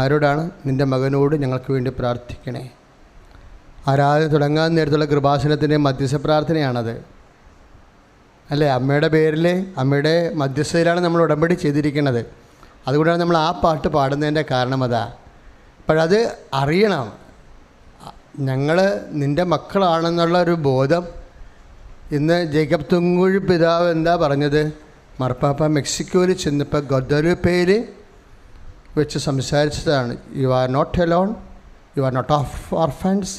ആരോടാണ്? നിൻ്റെ മകനോട് ഞങ്ങൾക്ക് വേണ്ടി പ്രാർത്ഥിക്കണേ. ആരാധന തുടങ്ങാൻ നേരത്തുള്ള കൃപാസനത്തിൻ്റെ മധ്യസ്ഥ പ്രാർത്ഥനയാണത്, അല്ലേ? അമ്മയുടെ പേരിൽ, അമ്മയുടെ മധ്യസ്ഥയിലാണ് നമ്മൾ ഉടമ്പടി ചെയ്തിരിക്കുന്നത്. അതുകൊണ്ടാണ് നമ്മൾ ആ പാട്ട് പാടുന്നതിൻ്റെ കാരണം അതാ. അപ്പോഴത് അറിയണം, ഞങ്ങൾ നിൻ്റെ മക്കളാണെന്നുള്ള ഒരു ബോധം. ഇന്ന് ജേക്കബ് തുങ്കുഴി പിതാവ് എന്താ പറഞ്ഞത്? മാർപ്പാപ്പ മെക്സിക്കോയിൽ ചെന്നപ്പോൾ ഗൊദലുപ്പയിൽ വെച്ച് സംസാരിച്ചതാണ്. You are not alone, you are not orphans,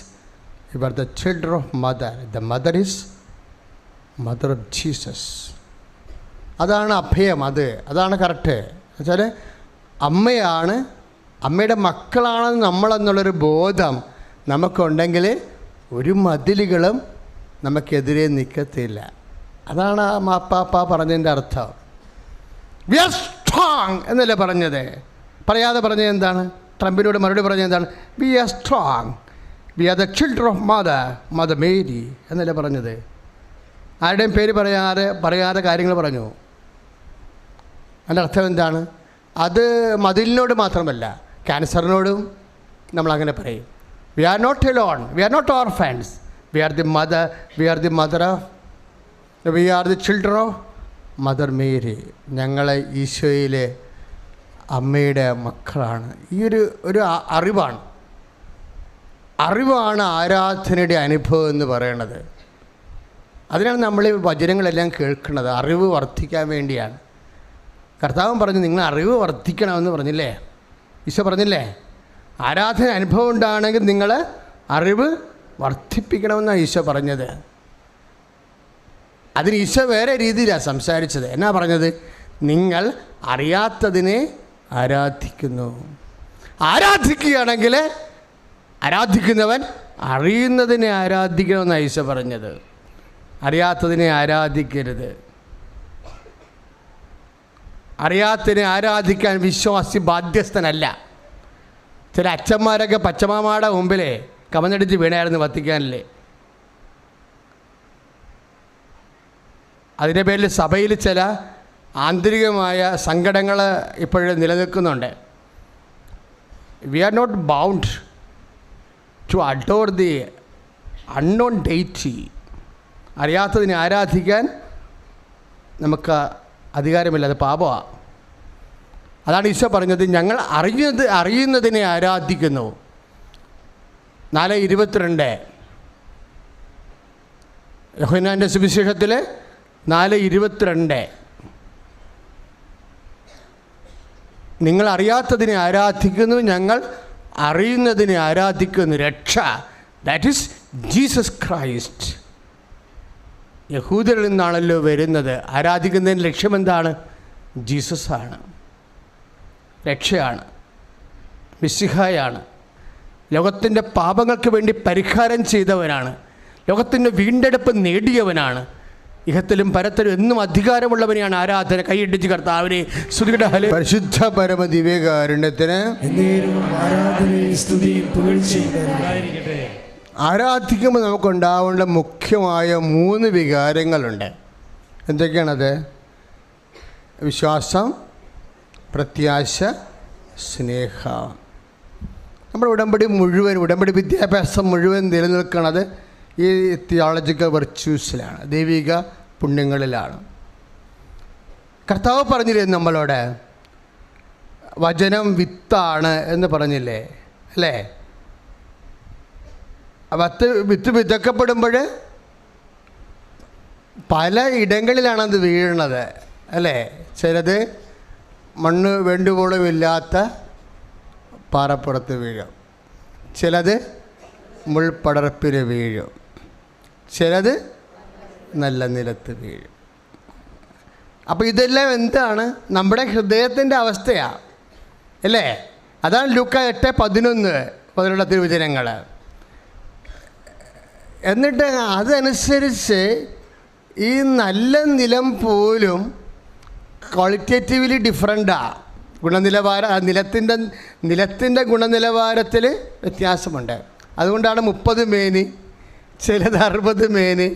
you are the children of mother. The mother is mother of Jesus. അതാണ് അഭയം. അതാണ് കറക്റ്റ്. എന്നുവെച്ചാൽ അമ്മയാണ്, അമ്മയുടെ മക്കളാണെന്ന് നമ്മളെന്നുള്ളൊരു ബോധം നമുക്കുണ്ടെങ്കിൽ ഒരു മതിലുകളും നമുക്കെതിരെ നിൽക്കത്തില്ല. അതാണ് ആ മാപ്പാപ്പ പറഞ്ഞതിൻ്റെ അർത്ഥം. വി ആർ സ്ട്രോങ് എന്നല്ലേ പറഞ്ഞത്? പറയാതെ പറഞ്ഞത് എന്താണ്? ട്രംപിനോട് മറുപടി പറഞ്ഞത് എന്താണ്? We are strong, we are the children of Mother Mary എന്നല്ലേ പറഞ്ഞത്? ആരുടെയും പേര് പറയാതെ കാര്യങ്ങൾ പറഞ്ഞു. അതിൻ്റെ അർത്ഥം എന്താണ്? അത് മതിലിനോട് മാത്രമല്ല, ക്യാൻസറിനോടും നമ്മളങ്ങനെ പറയും. We are not alone, we are not orphans, we are the mother, we are the children of Mother Mary. ഞങ്ങളെ ഈശോയിലെ അമ്മയുടെ മക്കളാണ്. ഈ ഒരു അറിവാണ് ആരാധനയുടെ അനുഭവം എന്ന് പറയുന്നത്. അതിനാണ് നമ്മൾ ഈ വചനങ്ങളെല്ലാം കേൾക്കുന്നത്. അറിവ് വർദ്ധിക്കാൻ വേണ്ടിയാണ്. കർത്താവ് പറഞ്ഞു, നിങ്ങൾ അറിവ് വർദ്ധിക്കണമെന്ന് പറഞ്ഞില്ലേ? ഈശോ പറഞ്ഞില്ലേ? ആരാധന അനുഭവം ഉണ്ടാണെങ്കിൽ നിങ്ങൾ അറിവ് വർദ്ധിപ്പിക്കണമെന്നാണ് ഈശോ പറഞ്ഞത്. അതിന് ഈശോ വേറെ രീതിയിലാണ് സംസാരിച്ചത്. എന്നാ പറഞ്ഞത്? നിങ്ങൾ അറിയാത്തതിനെ ആരാധിക്കുന്നു. ആരാധിക്കുകയാണെങ്കിൽ ആരാധിക്കുന്നവൻ അറിയുന്നതിനെ ആരാധിക്കണമെന്നാണ് ഈശോ പറഞ്ഞത്. അറിയാത്തതിനെ ആരാധിക്കരുത്. അറിയാത്തതിനെ ആരാധിക്കാൻ വിശ്വാസി ബാധ്യസ്ഥനല്ല. ചില അച്ഛന്മാരൊക്കെ പച്ചമാമാടെ മുമ്പിലേ കമന്നടിച്ച് വീണായിരുന്നു വത്തിക്കാനിലെ. അതിൻ്റെ പേരിൽ സഭയിൽ ചില ആന്തരികമായ സങ്കടങ്ങൾ ഇപ്പോഴും നിലനിൽക്കുന്നുണ്ട്. We are not bound to adore the unknown deity. അറിയാത്തതിനെ ആരാധിക്കാൻ നമുക്ക് അധികാരമില്ല, അത് പാപമാണ്. അതാണ് ഈശോ പറഞ്ഞത്, ഞങ്ങൾ അറിയുന്നതിനെ ആരാധിക്കുന്നു. 4:22 യോഹന്നാൻ്റെ സുവിശേഷത്തിൽ 4:22 നിങ്ങൾ അറിയാത്തതിനെ ആരാധിക്കുന്നു, ഞങ്ങൾ അറിയുന്നതിനെ ആരാധിക്കുന്നു. രക്ഷ, ദാറ്റ് ഈസ് ജീസസ് ക്രൈസ്റ്റ്. യഹൂദരിൽ നിന്നാണല്ലോ വരുന്നത്. ആരാധിക്കുന്നതിന് ലക്ഷ്യമെന്താണ്? ജീസസാണ്, രക്ഷയാണ്, മിശിഹായാണ്. ലോകത്തിൻ്റെ പാപങ്ങൾക്ക് വേണ്ടി പരിഹാരം ചെയ്തവനാണ്. ലോകത്തിൻ്റെ വീണ്ടെടുപ്പ് നേടിയവനാണ്. ഇഹത്തിലും പരത്തിലും എന്നും അധികാരമുള്ളവനെയാണ് ആരാധന. കൈയിടിച്ച് കർത്താവിനെ സ്തുതിക്കട്ടെ. പരിശുദ്ധ പരമ ദിവ്യകാരുണ്യത്തിന് ആരാധിക്കുമ്പോൾ നമുക്കുണ്ടാവേണ്ട മുഖ്യമായ 3 വികാരങ്ങളുണ്ട്. എന്തൊക്കെയാണത്? വിശ്വാസം, പ്രത്യാശ, സ്നേഹം. നമ്മുടെ ഉടമ്പടി വിദ്യാഭ്യാസം മുഴുവൻ നിലനിൽക്കുന്നത് ഈ തിയോളജിക്കൽ വെർച്യൂസിലാണ്, ദൈവിക പുണ്യങ്ങളിലാണ്. കർത്താവ് പറഞ്ഞില്ലേ നമ്മളോട്? വചനം വിത്താണ് എന്ന് പറഞ്ഞില്ലേ? അല്ലേ? വിത്ത് വിതക്കപ്പെടുമ്പോൾ പല ഇടങ്ങളിലാണത് വീഴുന്നത്, അല്ലേ? ചിലത് മണ്ണ് വേണ്ടുപോളുമില്ലാത്ത പാറപ്പുറത്ത് വീഴും, ചിലത് മുൾപടർപ്പിൽ വീഴും, ചിലത് നല്ല നിലത്ത് വീഴും. അപ്പോൾ ഇതെല്ലാം എന്താണ്? നമ്മുടെ ഹൃദയത്തിൻ്റെ അവസ്ഥയാണ്, അല്ലേ? അതാണ് ലൂക്ക 8:11 തിരുവചനങ്ങൾ. എന്നിട്ട് അതനുസരിച്ച് ഈ നല്ല നിലം പോലും ക്വാളിറ്റേറ്റീവ്ലി ഡിഫറൻറ്റാണ്. നിലത്തിൻ്റെ ഗുണനിലവാരത്തിൽ വ്യത്യാസമുണ്ട്. അതുകൊണ്ടാണ് 30 മേനി, ചിലത് 60 മേനി,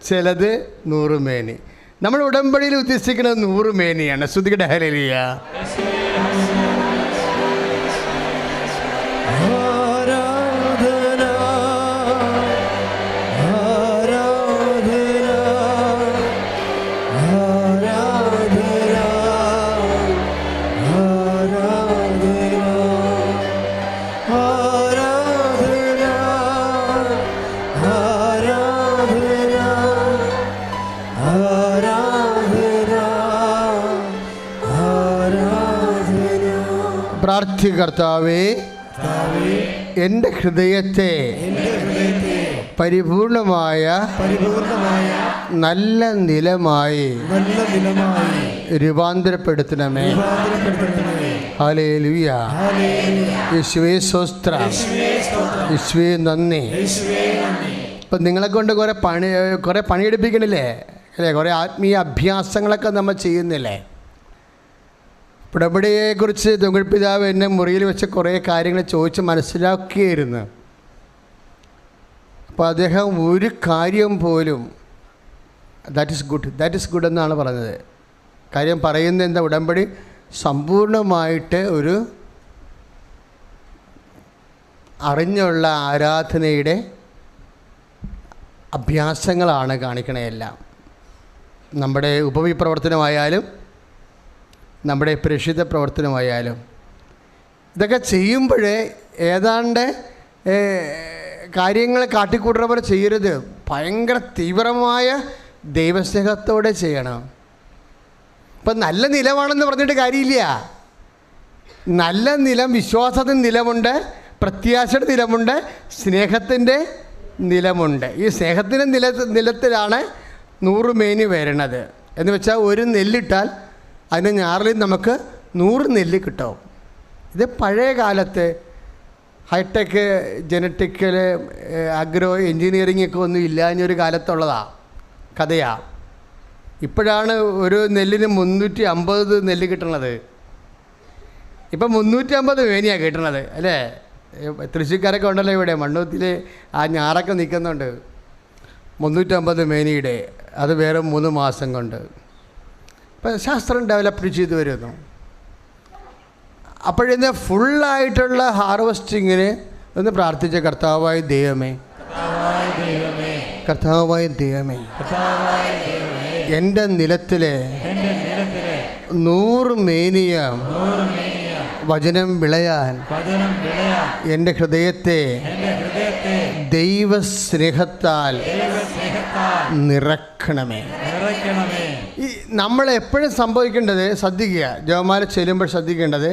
ചിലത് 100 മേനി. നമ്മൾ ഉടമ്പടിയിൽ ഉദ്ദേശിക്കുന്നത് 100 മേനിയാണ്. ശ്രുതികട ഹല്ലേലൂയ. പ്രാർത്ഥികർത്താവേ, എൻ്റെ ഹൃദയത്തെ പരിപൂർണമായ നല്ല നിലമായി രൂപാന്തരപ്പെടുത്തണമേ. ഹല്ലേലൂയ. യേശുവേ സ്തോത്രം. യേശുവേ നന്ദി. ഇപ്പം നിങ്ങളെ കൊണ്ട് കുറേ പണിയെടുപ്പിക്കണില്ലേ അല്ലേ? കുറേ ആത്മീയ അഭ്യാസങ്ങളൊക്കെ നമ്മൾ ചെയ്യുന്നില്ലേ? ഉടമ്പടിയെക്കുറിച്ച് തൊഴിൽപിതാവ് എന്നെ മുറിയിൽ വെച്ച് കുറേ കാര്യങ്ങൾ ചോദിച്ച് മനസ്സിലാക്കിയിരുന്നു. അപ്പോൾ അദ്ദേഹം ഒരു കാര്യം പോലും ദാറ്റ് ഈസ് ഗുഡ് എന്നാണ് പറഞ്ഞത്. കാര്യം പറയുന്നത് എന്താ? ഉടമ്പടി സമ്പൂർണ്ണമായിട്ട് ഒരു അറിഞ്ഞുള്ള ആരാധനയുടെ അഭ്യാസങ്ങളാണ് കാണിക്കണതെല്ലാം. നമ്മുടെ ഉപവിപ്രവർത്തനമായാലും നമ്മുടെ പ്രേക്ഷിത പ്രവർത്തനമായാലും ഇതൊക്കെ ചെയ്യുമ്പോഴേ ഏതാണ്ട് കാര്യങ്ങൾ കാട്ടിക്കൂട്ടുന്ന പോലെ ചെയ്യരുത്. ഭയങ്കര തീവ്രമായ ദൈവസ്നേഹത്തോടെ ചെയ്യണം. ഇപ്പം നല്ല നിലമാണെന്ന് പറഞ്ഞിട്ട് കാര്യമില്ല. നല്ല നിലം, വിശ്വാസത്തിൻ്റെ നിലമുണ്ട്, പ്രത്യാശയുടെ നിലമുണ്ട്, സ്നേഹത്തിൻ്റെ നിലമുണ്ട്. ഈ സ്നേഹത്തിൻ്റെ നിലത്തിലാണ് 100 മേനി വരണത്. എന്ന് വെച്ചാൽ ഒരു നെല്ലിട്ടാൽ അതിൻ്റെ ഞാറിൽ നമുക്ക് 100 നെല്ല് കിട്ടും. ഇത് പഴയ കാലത്ത് ഹൈടെക് ജനറ്റിക്കൽ അഗ്രോ എൻജിനീയറിംഗ് ഒക്കെ ഒന്നും ഇല്ലാഞ്ഞൊരു കഥയാണ്. ഇപ്പോഴാണ് ഒരു നെല്ലിന് 350 നെല്ല് കിട്ടണത്. ഇപ്പം 350 മേനിയാണ് കിട്ടണത് അല്ലേ? തൃശ്ശൂർക്കാരൊക്കെ ഉണ്ടല്ലോ ഇവിടെ, മണ്ണൂത്തിൽ ആ ഞാറൊക്കെ നിൽക്കുന്നുണ്ട്. 350 മേനിയുടെ, അത് വേറെ 3 മാസം കൊണ്ട്. ഇപ്പം ശാസ്ത്രം ഡെവലപ്പ് ചെയ്ത് വരുന്നു. അപ്പോഴിന്ന് ഫുള്ളായിട്ടുള്ള ഹാർവസ്റ്റിങ്ങിന് ഒന്ന് പ്രാർത്ഥിച്ച കർത്താവായ ദൈവമേ, കർത്താവായ ദൈവമേ, എൻ്റെ നിലത്തിലെ 100 മേനിയം വചനം വിളയാൻ എൻ്റെ ഹൃദയത്തെ ദൈവസ്നേഹത്താൽ നിറക്കണമേ. ഈ നമ്മളെപ്പോഴും സംഭവിക്കേണ്ടത് ശ്രദ്ധിക്കുക, ജപമാല ചെല്ലുമ്പോൾ ശ്രദ്ധിക്കേണ്ടത്,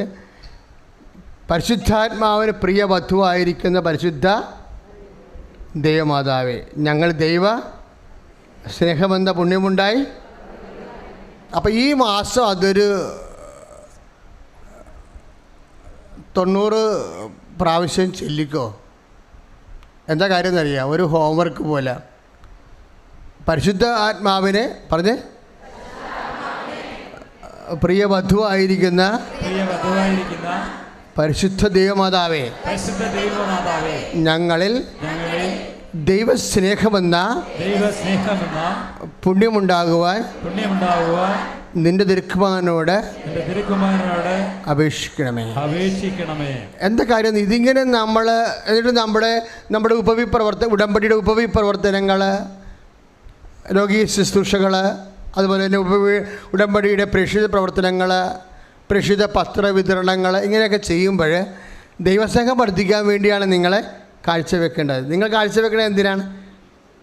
പരിശുദ്ധാത്മാവിന് പ്രിയ വധുവായിരിക്കുന്ന പരിശുദ്ധ ദൈവമാതാവേ, ഞങ്ങൾ ദൈവ സ്നേഹമെന്ന പുണ്യമുണ്ടായി. അപ്പോൾ ഈ മാസം അതൊരു 90 പ്രാവശ്യം ചൊല്ലിക്കോ. എന്താ കാര്യം എന്നറിയാം? ഒരു ഹോംവർക്ക് പോലെ. പരിശുദ്ധ ആത്മാവിനെ പറഞ്ഞ് പ്രിയ വധുവായിരിക്കുന്ന പരിശുദ്ധ ദൈവമാതാവേ, ഞങ്ങളിൽ ദൈവസ്നേഹമെന്ന പുണ്യമുണ്ടാകുവാൻ നിന്റെ തിരുക്കുമാരനോട് അപേക്ഷിക്കണമേ. എന്താ കാര്യം? ഇതിങ്ങനെ എന്നിട്ട് നമ്മുടെ ഉടമ്പടിയുടെ ഉപവിപ്രവർത്തനങ്ങൾ, രോഗീ ശുശ്രൂഷകൾ, അതുപോലെ തന്നെ ഉടമ്പടിയുടെ പ്രേക്ഷിത പ്രവർത്തനങ്ങൾ, പ്രേക്ഷിത പത്രവിതരണങ്ങൾ, ഇങ്ങനെയൊക്കെ ചെയ്യുമ്പോൾ ദൈവസ്നേഹം വർദ്ധിക്കാൻ വേണ്ടിയാണ് നിങ്ങളെ കാഴ്ചവെക്കേണ്ടത്. നിങ്ങൾ കാഴ്ചവെക്കേണ്ടത് എന്തിനാണ്?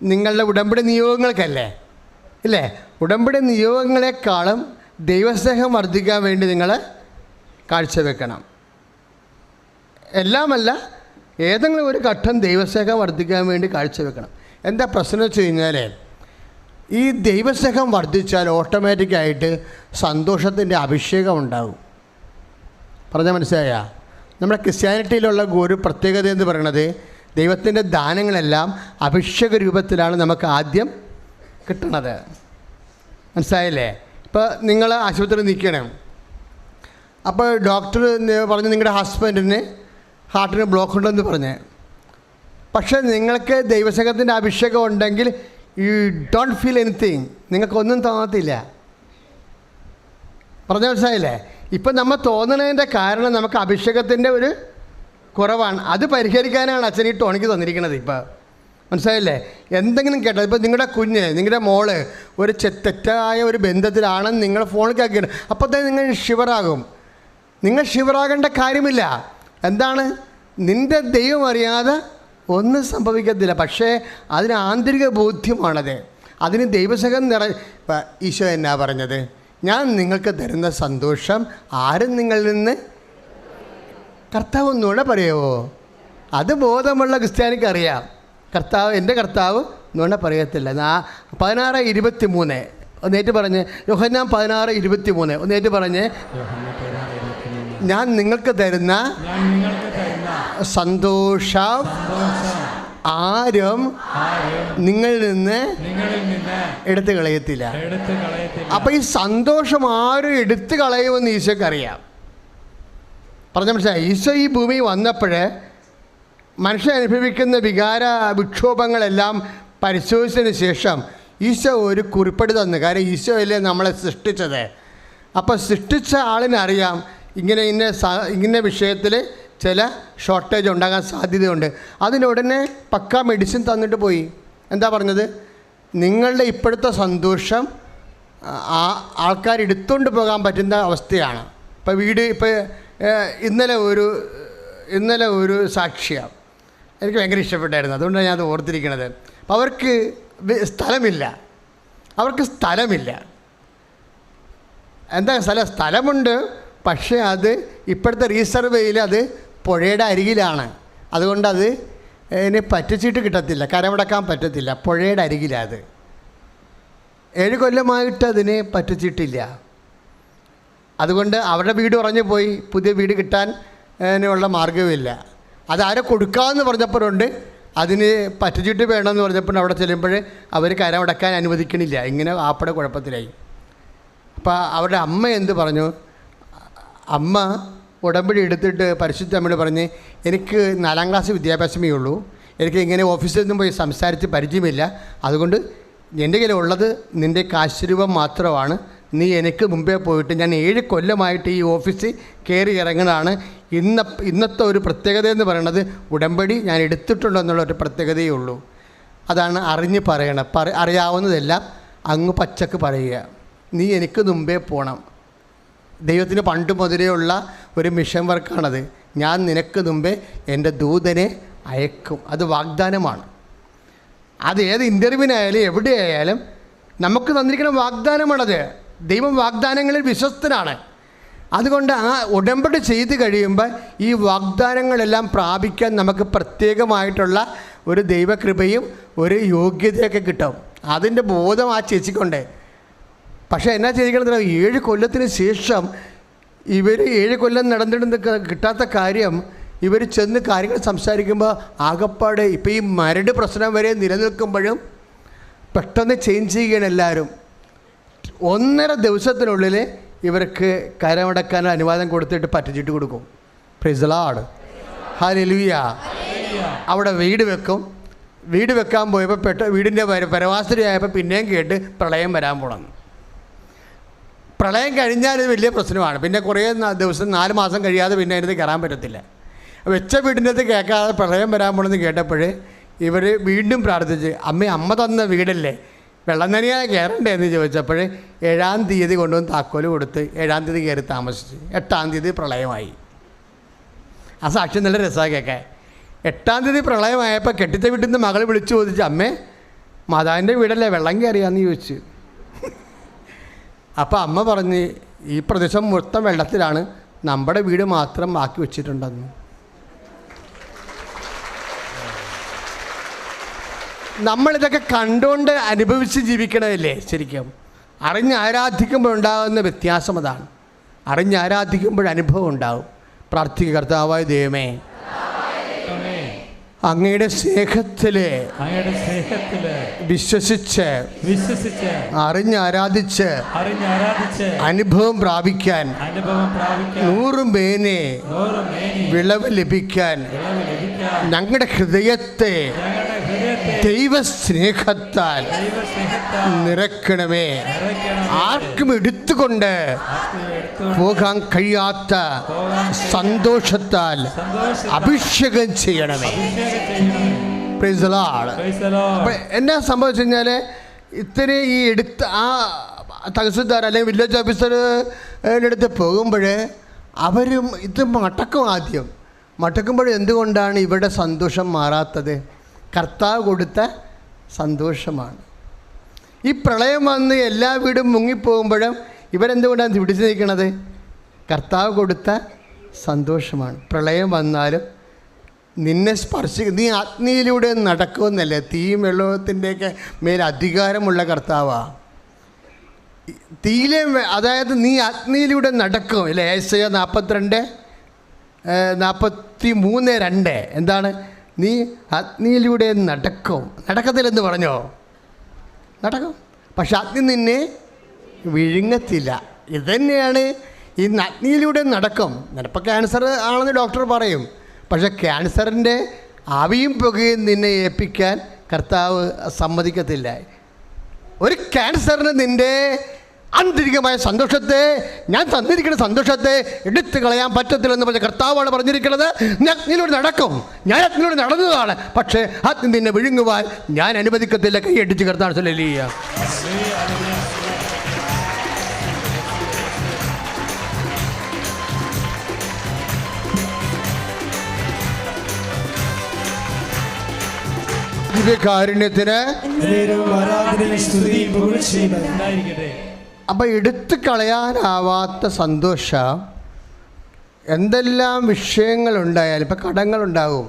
നിങ്ങളുടെ ഉടമ്പടി നിയോഗങ്ങൾക്കല്ലേ? ഇല്ലേ? ഉടമ്പടി നിയോഗങ്ങളെക്കാളും ദൈവസ്നേഹം വർദ്ധിക്കാൻ വേണ്ടി നിങ്ങൾ കാഴ്ചവെക്കണം. എല്ലാമല്ല, ഏതെങ്കിലും ഒരു ഘട്ടം ദൈവസ്നേഹം വർദ്ധിക്കാൻ വേണ്ടി കാഴ്ചവെക്കണം. എന്താ പ്രശ്നം വെച്ച് കഴിഞ്ഞാൽ, ഈ ദൈവസ്നേഹം വർദ്ധിച്ചാൽ ഓട്ടോമാറ്റിക്കായിട്ട് സന്തോഷത്തിൻ്റെ അഭിഷേകം ഉണ്ടാകും. പറഞ്ഞാൽ മനസ്സിലായ? നമ്മുടെ ക്രിസ്ത്യാനിറ്റിയിലുള്ള ഒരു പ്രത്യേകത എന്ന് പറയുന്നത്, ദൈവത്തിൻ്റെ ദാനങ്ങളെല്ലാം അഭിഷേക രൂപത്തിലാണ് നമുക്ക് ആദ്യം കിട്ടണത്. മനസ്സിലായില്ലേ? ഇപ്പോൾ നിങ്ങൾ ആശുപത്രിയിൽ നിൽക്കണം, അപ്പോൾ ഡോക്ടർ പറഞ്ഞ് നിങ്ങളുടെ ഹസ്ബൻഡിന് ഹാർട്ടിന് ബ്ലോക്ക് ഉണ്ടെന്ന് പറഞ്ഞ്, പക്ഷേ നിങ്ങൾക്ക് ദൈവസ്നേഹത്തിൻ്റെ അഭിഷേകം ഉണ്ടെങ്കിൽ യു ഡോണ്ട് ഫീൽ എനിത്തിങ്, നിങ്ങൾക്കൊന്നും തോന്നത്തില്ല. പറഞ്ഞ മനസ്സിലായില്ലേ? ഇപ്പം നമ്മൾ തോന്നുന്നതിൻ്റെ കാരണം നമുക്ക് അഭിഷേകത്തിൻ്റെ ഒരു കുറവാണ്. അത് പരിഹരിക്കാനാണ് അച്ഛൻ ഈ ടോണിക്ക് തന്നിരിക്കുന്നത്. ഇപ്പോൾ മനസ്സിലായില്ലേ? എന്തെങ്കിലും കേട്ടോ, ഇപ്പോൾ നിങ്ങളുടെ കുഞ്ഞ്, നിങ്ങളുടെ മോള് ഒരു തെറ്റായ ഒരു ബന്ധത്തിലാണെന്ന് നിങ്ങൾ ഫോണിൽ ആക്കിയിട്ട് അപ്പോൾ തന്നെ നിങ്ങൾ ഷിവറാകും. നിങ്ങൾ ഷിവറാകേണ്ട കാര്യമില്ല. എന്താണ്? നിൻ്റെ ദൈവം അറിയാതെ ഒന്നും സംഭവിക്കത്തില്ല. പക്ഷേ അതിന് ആന്തരിക ബോധ്യമാണത്. അതിന് ദൈവസ്നേഹം ഈശോ എന്നാ പറഞ്ഞത്? ഞാൻ നിങ്ങൾക്ക് തരുന്ന സന്തോഷം ആരും നിങ്ങളിൽ നിന്ന് കർത്താവ് നുണ പറയുമോ? അത് ബോധമുള്ള ക്രിസ്ത്യാനിക്ക് അറിയാം. എൻ്റെ കർത്താവ് നുണ പറയത്തില്ല. 16:23 ഒന്നേറ്റ് പറഞ്ഞ്. യോഹന്നാൻ 16:23 ഒന്നേറ്റ് പറഞ്ഞ്. ഞാൻ നിങ്ങൾക്ക് തരുന്ന സന്തോഷം ആരും നിങ്ങളിൽ നിന്ന് എടുത്തു കളയത്തില്ല. അപ്പം ഈ സന്തോഷം ആരും എടുത്തു കളയുമെന്ന് ഈശോയ്ക്കറിയാം. പറഞ്ഞ മനസ്സിലായി? ഈശോ ഈ ഭൂമി വന്നപ്പോൾ മനുഷ്യൻ അനുഭവിക്കുന്ന വികാര വിക്ഷോഭങ്ങളെല്ലാം പരിശോധിച്ചതിന് ശേഷം ഈശോ ഒരു കുറിപ്പടി തന്നു. കാരണം ഈശോ അല്ലേ നമ്മളെ സൃഷ്ടിച്ചത്. അപ്പോൾ സൃഷ്ടിച്ച ആളിനറിയാം ഇങ്ങനെ വിഷയത്തിൽ ചില ഷോർട്ടേജ് ഉണ്ടാകാൻ സാധ്യതയുണ്ട്. അതിനുടനെ പക്കാ മെഡിസിൻ തന്നിട്ട് പോയി. എന്താ പറഞ്ഞത്? നിങ്ങളുടെ ഇപ്പോഴത്തെ സന്തോഷം ആൾക്കാർ എടുത്തുകൊണ്ട് പോകാൻ പറ്റുന്ന അവസ്ഥയാണ്. ഇപ്പോൾ ഇന്നലെ ഒരു സാക്ഷിയാണ് എനിക്ക് ഭയങ്കര ഇഷ്ടപ്പെട്ടായിരുന്നു. അതുകൊണ്ടാണ് ഞാൻ അത് ഓർത്തിരിക്കുന്നത്. അപ്പോൾ അവർക്ക് സ്ഥലമില്ല. എന്താ സ്ഥലമുണ്ട്, പക്ഷേ അത് ഇപ്പോഴത്തെ റീസർവേയിൽ അത് പുഴയുടെ അരികിലാണ്. അതുകൊണ്ട് അത് അതിന് പറ്റിച്ചിട്ട് കിട്ടത്തില്ല, കരമടക്കാൻ പറ്റത്തില്ല. പുഴയുടെ അരികിലാണ് അത്. 7 കൊല്ലമായിട്ട് അതിന് പറ്റിച്ചിട്ടില്ല. അതുകൊണ്ട് അവരുടെ വീട് ഉറഞ്ഞു പോയി. പുതിയ വീട് കിട്ടാൻ ഉള്ള മാർഗ്ഗമില്ല. അതാരെ കൊടുക്കാമെന്ന് പറഞ്ഞപ്പോഴുണ്ട്, അതിന് പറ്റിച്ചിട്ട് വേണമെന്ന് പറഞ്ഞപ്പോൾ അവിടെ ചെല്ലുമ്പോൾ അവർ കരമടക്കാൻ അനുവദിക്കണില്ല. ഇങ്ങനെ ആപ്പടെ കുഴപ്പത്തിലായി. അപ്പോൾ അവരുടെ അമ്മ എന്ത് പറഞ്ഞു? അമ്മ ഉടമ്പടി എടുത്തിട്ട് പരിശുദ്ധ അമ്മയോട് പറഞ്ഞ്, എനിക്ക് 4ാം ക്ലാസ് വിദ്യാഭ്യാസമേ ഉള്ളൂ, എനിക്ക് ഇങ്ങനെ ഓഫീസിൽ നിന്നും പോയി സംസാരിച്ച് പരിചയമില്ല, അതുകൊണ്ട് എൻ്റെ കയ്യിലുള്ളത് നിൻ്റെ കാശുരൂപം മാത്രമാണ്. നീ എനിക്ക് മുമ്പേ പോയിട്ട്, ഞാൻ 7 കൊല്ലമായിട്ട് ഈ ഓഫീസിൽ കയറി ഇറങ്ങുന്നതാണ്. ഇന്നത്തെ ഒരു പ്രത്യേകത എന്ന് പറയുന്നത് ഉടമ്പടി ഞാൻ എടുത്തിട്ടുണ്ടോ എന്നുള്ള ഒരു പ്രത്യേകതയേ ഉള്ളൂ. അതാണ് അറിഞ്ഞ് പറയണം. അറിയാവുന്നതെല്ലാം അങ്ങ് പച്ചക്ക് പറയുക. നീ എനിക്ക് മുമ്പേ പോകണം. ദൈവത്തിന് പണ്ട് മുതലേ ഉള്ള ഒരു മിഷൻ വർക്കാണത്. ഞാൻ നിനക്ക് മുമ്പേ എൻ്റെ ദൂതനെ അയക്കും. അത് വാഗ്ദാനമാണ്. അത് ഏത് ഇൻ്റർവ്യൂവിനായാലും എവിടെയായാലും നമുക്ക് തന്നിരിക്കുന്ന വാഗ്ദാനമാണത്. ദൈവം വാഗ്ദാനങ്ങളിൽ വിശ്വസ്തനാണ്. അതുകൊണ്ട് ആ ഉടമ്പടി ചെയ്ത് കഴിയുമ്പോൾ ഈ വാഗ്ദാനങ്ങളെല്ലാം പ്രാപിക്കാൻ നമുക്ക് പ്രത്യേകമായിട്ടുള്ള ഒരു ദൈവകൃപയും ഒരു യോഗ്യതയൊക്കെ കിട്ടും. അതിൻ്റെ ബോധം ആ ചേച്ചിക്കുണ്ട്. പക്ഷേ എന്നാ ചെയ്യിക്കണത്? 7 കൊല്ലത്തിന് ശേഷം 7 കൊല്ലം നടന്നിട്ട് കിട്ടാത്ത കാര്യം ഇവർ ചെന്ന് കാര്യങ്ങൾ സംസാരിക്കുമ്പോൾ ആകപ്പാട് ഇപ്പോൾ ഈ മരട് പ്രശ്നം വരെ നിലനിൽക്കുമ്പോഴും പെട്ടെന്ന് ചേഞ്ച് ചെയ്യുകയാണ് എല്ലാവരും. 1.5 ദിവസത്തിനുള്ളിൽ ഇവർക്ക് കരമടക്കാൻ അനുവാദം കൊടുത്തിട്ട് പറ്റിച്ചിട്ട് കൊടുക്കും. Praise the Lord, hallelujah. അവിടെ വീട് വെക്കും. വീട് വെക്കാൻ പോയപ്പോൾ വീടിൻ്റെ പരവാസരിയായപ്പോൾ പിന്നെയും കേട്ട് പ്രളയം വരാൻ പോകണം. പ്രളയം കഴിഞ്ഞാൽ ഇത് വലിയ പ്രശ്നമാണ്. പിന്നെ കുറേ ദിവസം 4 മാസം കഴിയാതെ പിന്നെ അതിനകത്ത് കയറാൻ പറ്റത്തില്ല. വെച്ച വീടിൻ്റെ അകത്ത് കേൾക്കാതെ പ്രളയം വരാൻ പോകണമെന്ന് കേട്ടപ്പോൾ ഇവർ വീണ്ടും പ്രാർത്ഥിച്ച്, അമ്മ തന്ന വീടല്ലേ, വെള്ളം തന്നെയാണ് കയറണ്ടേ എന്ന് ചോദിച്ചപ്പോൾ 7-ാം തീയതി കൊണ്ടുവന്ന് താക്കോല് കൊടുത്ത് 7-ാം തീയതി കയറി താമസിച്ച്. 8-ാം തീയതി പ്രളയമായി. ആ സാക്ഷ്യം നല്ല രസമാണ് കേൾക്കാൻ. 8-ാം തീയതി പ്രളയമായപ്പോൾ കെട്ടിച്ച വീട്ടിൽ നിന്ന് മകൾ വിളിച്ചു ചോദിച്ചു, അമ്മേ മാതാവിൻ്റെ വീടല്ലേ വെള്ളം കയറിയാന്ന് ചോദിച്ചു. അപ്പോൾ അമ്മ പറഞ്ഞ്, ഈ പ്രദേശം മൊത്തം വെള്ളത്തിലാണ്, നമ്മുടെ വീട് മാത്രം ബാക്കി വെച്ചിട്ടുണ്ടെന്ന്. നമ്മളിതൊക്കെ കണ്ടുകൊണ്ട് അനുഭവിച്ച് ജീവിക്കണമല്ലേ ശരിക്കും. അറിഞ്ഞാരാധിക്കുമ്പോൾ ഉണ്ടാകുന്ന വ്യത്യാസം അതാണ്. അറിഞ്ഞാരാധിക്കുമ്പോൾ അനുഭവം ഉണ്ടാകും. പ്രാർത്ഥിക്കുക, കർത്താവായ ദൈവമേ, അങ്ങയുടെ സ്നേഹത്തിൽ വിശ്വസിച്ച് അറിഞ്ഞാരാധിച്ച് അനുഭവം പ്രാപിക്കാൻ 100 മേനെ വിളവ് ലഭിക്കാൻ ഞങ്ങളുടെ ഹൃദയത്തെ ദൈവസ്നേഹത്താൽ നിറക്കണമേ. ആർക്കും എടുത്തുകൊണ്ട് പോകാൻ കഴിയാത്ത സന്തോഷത്താൽ അഭിഷേകം ചെയ്യണമേ. Praise the Lord. അപ്പോൾ എന്നാ സംഭവിച്ചു കഴിഞ്ഞാൽ, ഇത്തിരി ഈ എടുത്ത് ആ തഹസിൽദാർ അല്ലെങ്കിൽ വില്ലേജ് ഓഫീസറുടെ അടുത്ത് പോകുമ്പോൾ അവരും ഇത് മടക്കും. മടക്കുമ്പോൾ എന്തുകൊണ്ടാണ് ഇവരുടെ സന്തോഷം മാറാത്തത്? കർത്താവ് കൊടുത്ത സന്തോഷമാണ്. ഈ പ്രളയം വന്ന് എല്ലാ വീടും മുങ്ങിപ്പോകുമ്പോഴും ഇവരെന്തുകൊണ്ടാണ് പിടിച്ചു നിൽക്കുന്നത്? കർത്താവ് കൊടുത്ത സന്തോഷമാണ്. പ്രളയം വന്നാലും നിന്നെ നീ അഗ്നിയിലൂടെ നടക്കുമെന്നല്ലേ. തീയും വെള്ളത്തിൻ്റെയൊക്കെ മേൽ അധികാരമുള്ള കർത്താവാണ്. തീയിലെ അതായത് നീ അഗ്നിയിലൂടെ നടക്കും അല്ലേ. ഏശയ്യാ 43:2 എന്താണ്? നീ അഗ്നിയിലൂടെ നടക്കും. നടക്കത്തില്ലെന്ന് പറഞ്ഞോ? നടക്കും, പക്ഷെ അഗ്നി നിന്നെ വിഴുങ്ങത്തില്ല. ഇതുതന്നെയാണ് ഈ അഗ്നിയിലൂടെ നടക്കും. നിനപ്പോൾ ക്യാൻസർ ആണെന്ന് ഡോക്ടർ പറയും, പക്ഷെ ക്യാൻസറിൻ്റെ ആവിയും പുകയും നിന്നെ ഏൽപ്പിക്കാൻ കർത്താവ് സമ്മതിക്കത്തില്ല. ഒരു ക്യാൻസറിന് നിൻ്റെ ആന്തരികമായ സന്തോഷത്തെ, ഞാൻ തന്നിരിക്കുന്ന സന്തോഷത്തെ എടുത്തു കളയാൻ പറ്റത്തില്ലെന്ന് പറഞ്ഞ കർത്താവാണ് പറഞ്ഞിരിക്കുന്നത്. നീ അഗ്നിയിലൂടെ നടക്കും. ഞാൻ അഗ്നിയിലൂടെ നടന്നതാണ്, പക്ഷേ അഗ്നി നിന്നെ വിഴുങ്ങുവാൻ ഞാൻ അനുവദിക്കത്തില്ല. കൈയടിച്ച് കർത്താവ് ഹല്ലേലൂയ. കാരുണ്യത്തിന് അപ്പം എടുത്തു കളയാനാവാത്ത സന്തോഷം. എന്തെല്ലാം വിഷയങ്ങളുണ്ടായാലും, ഇപ്പം കടങ്ങളുണ്ടാകും.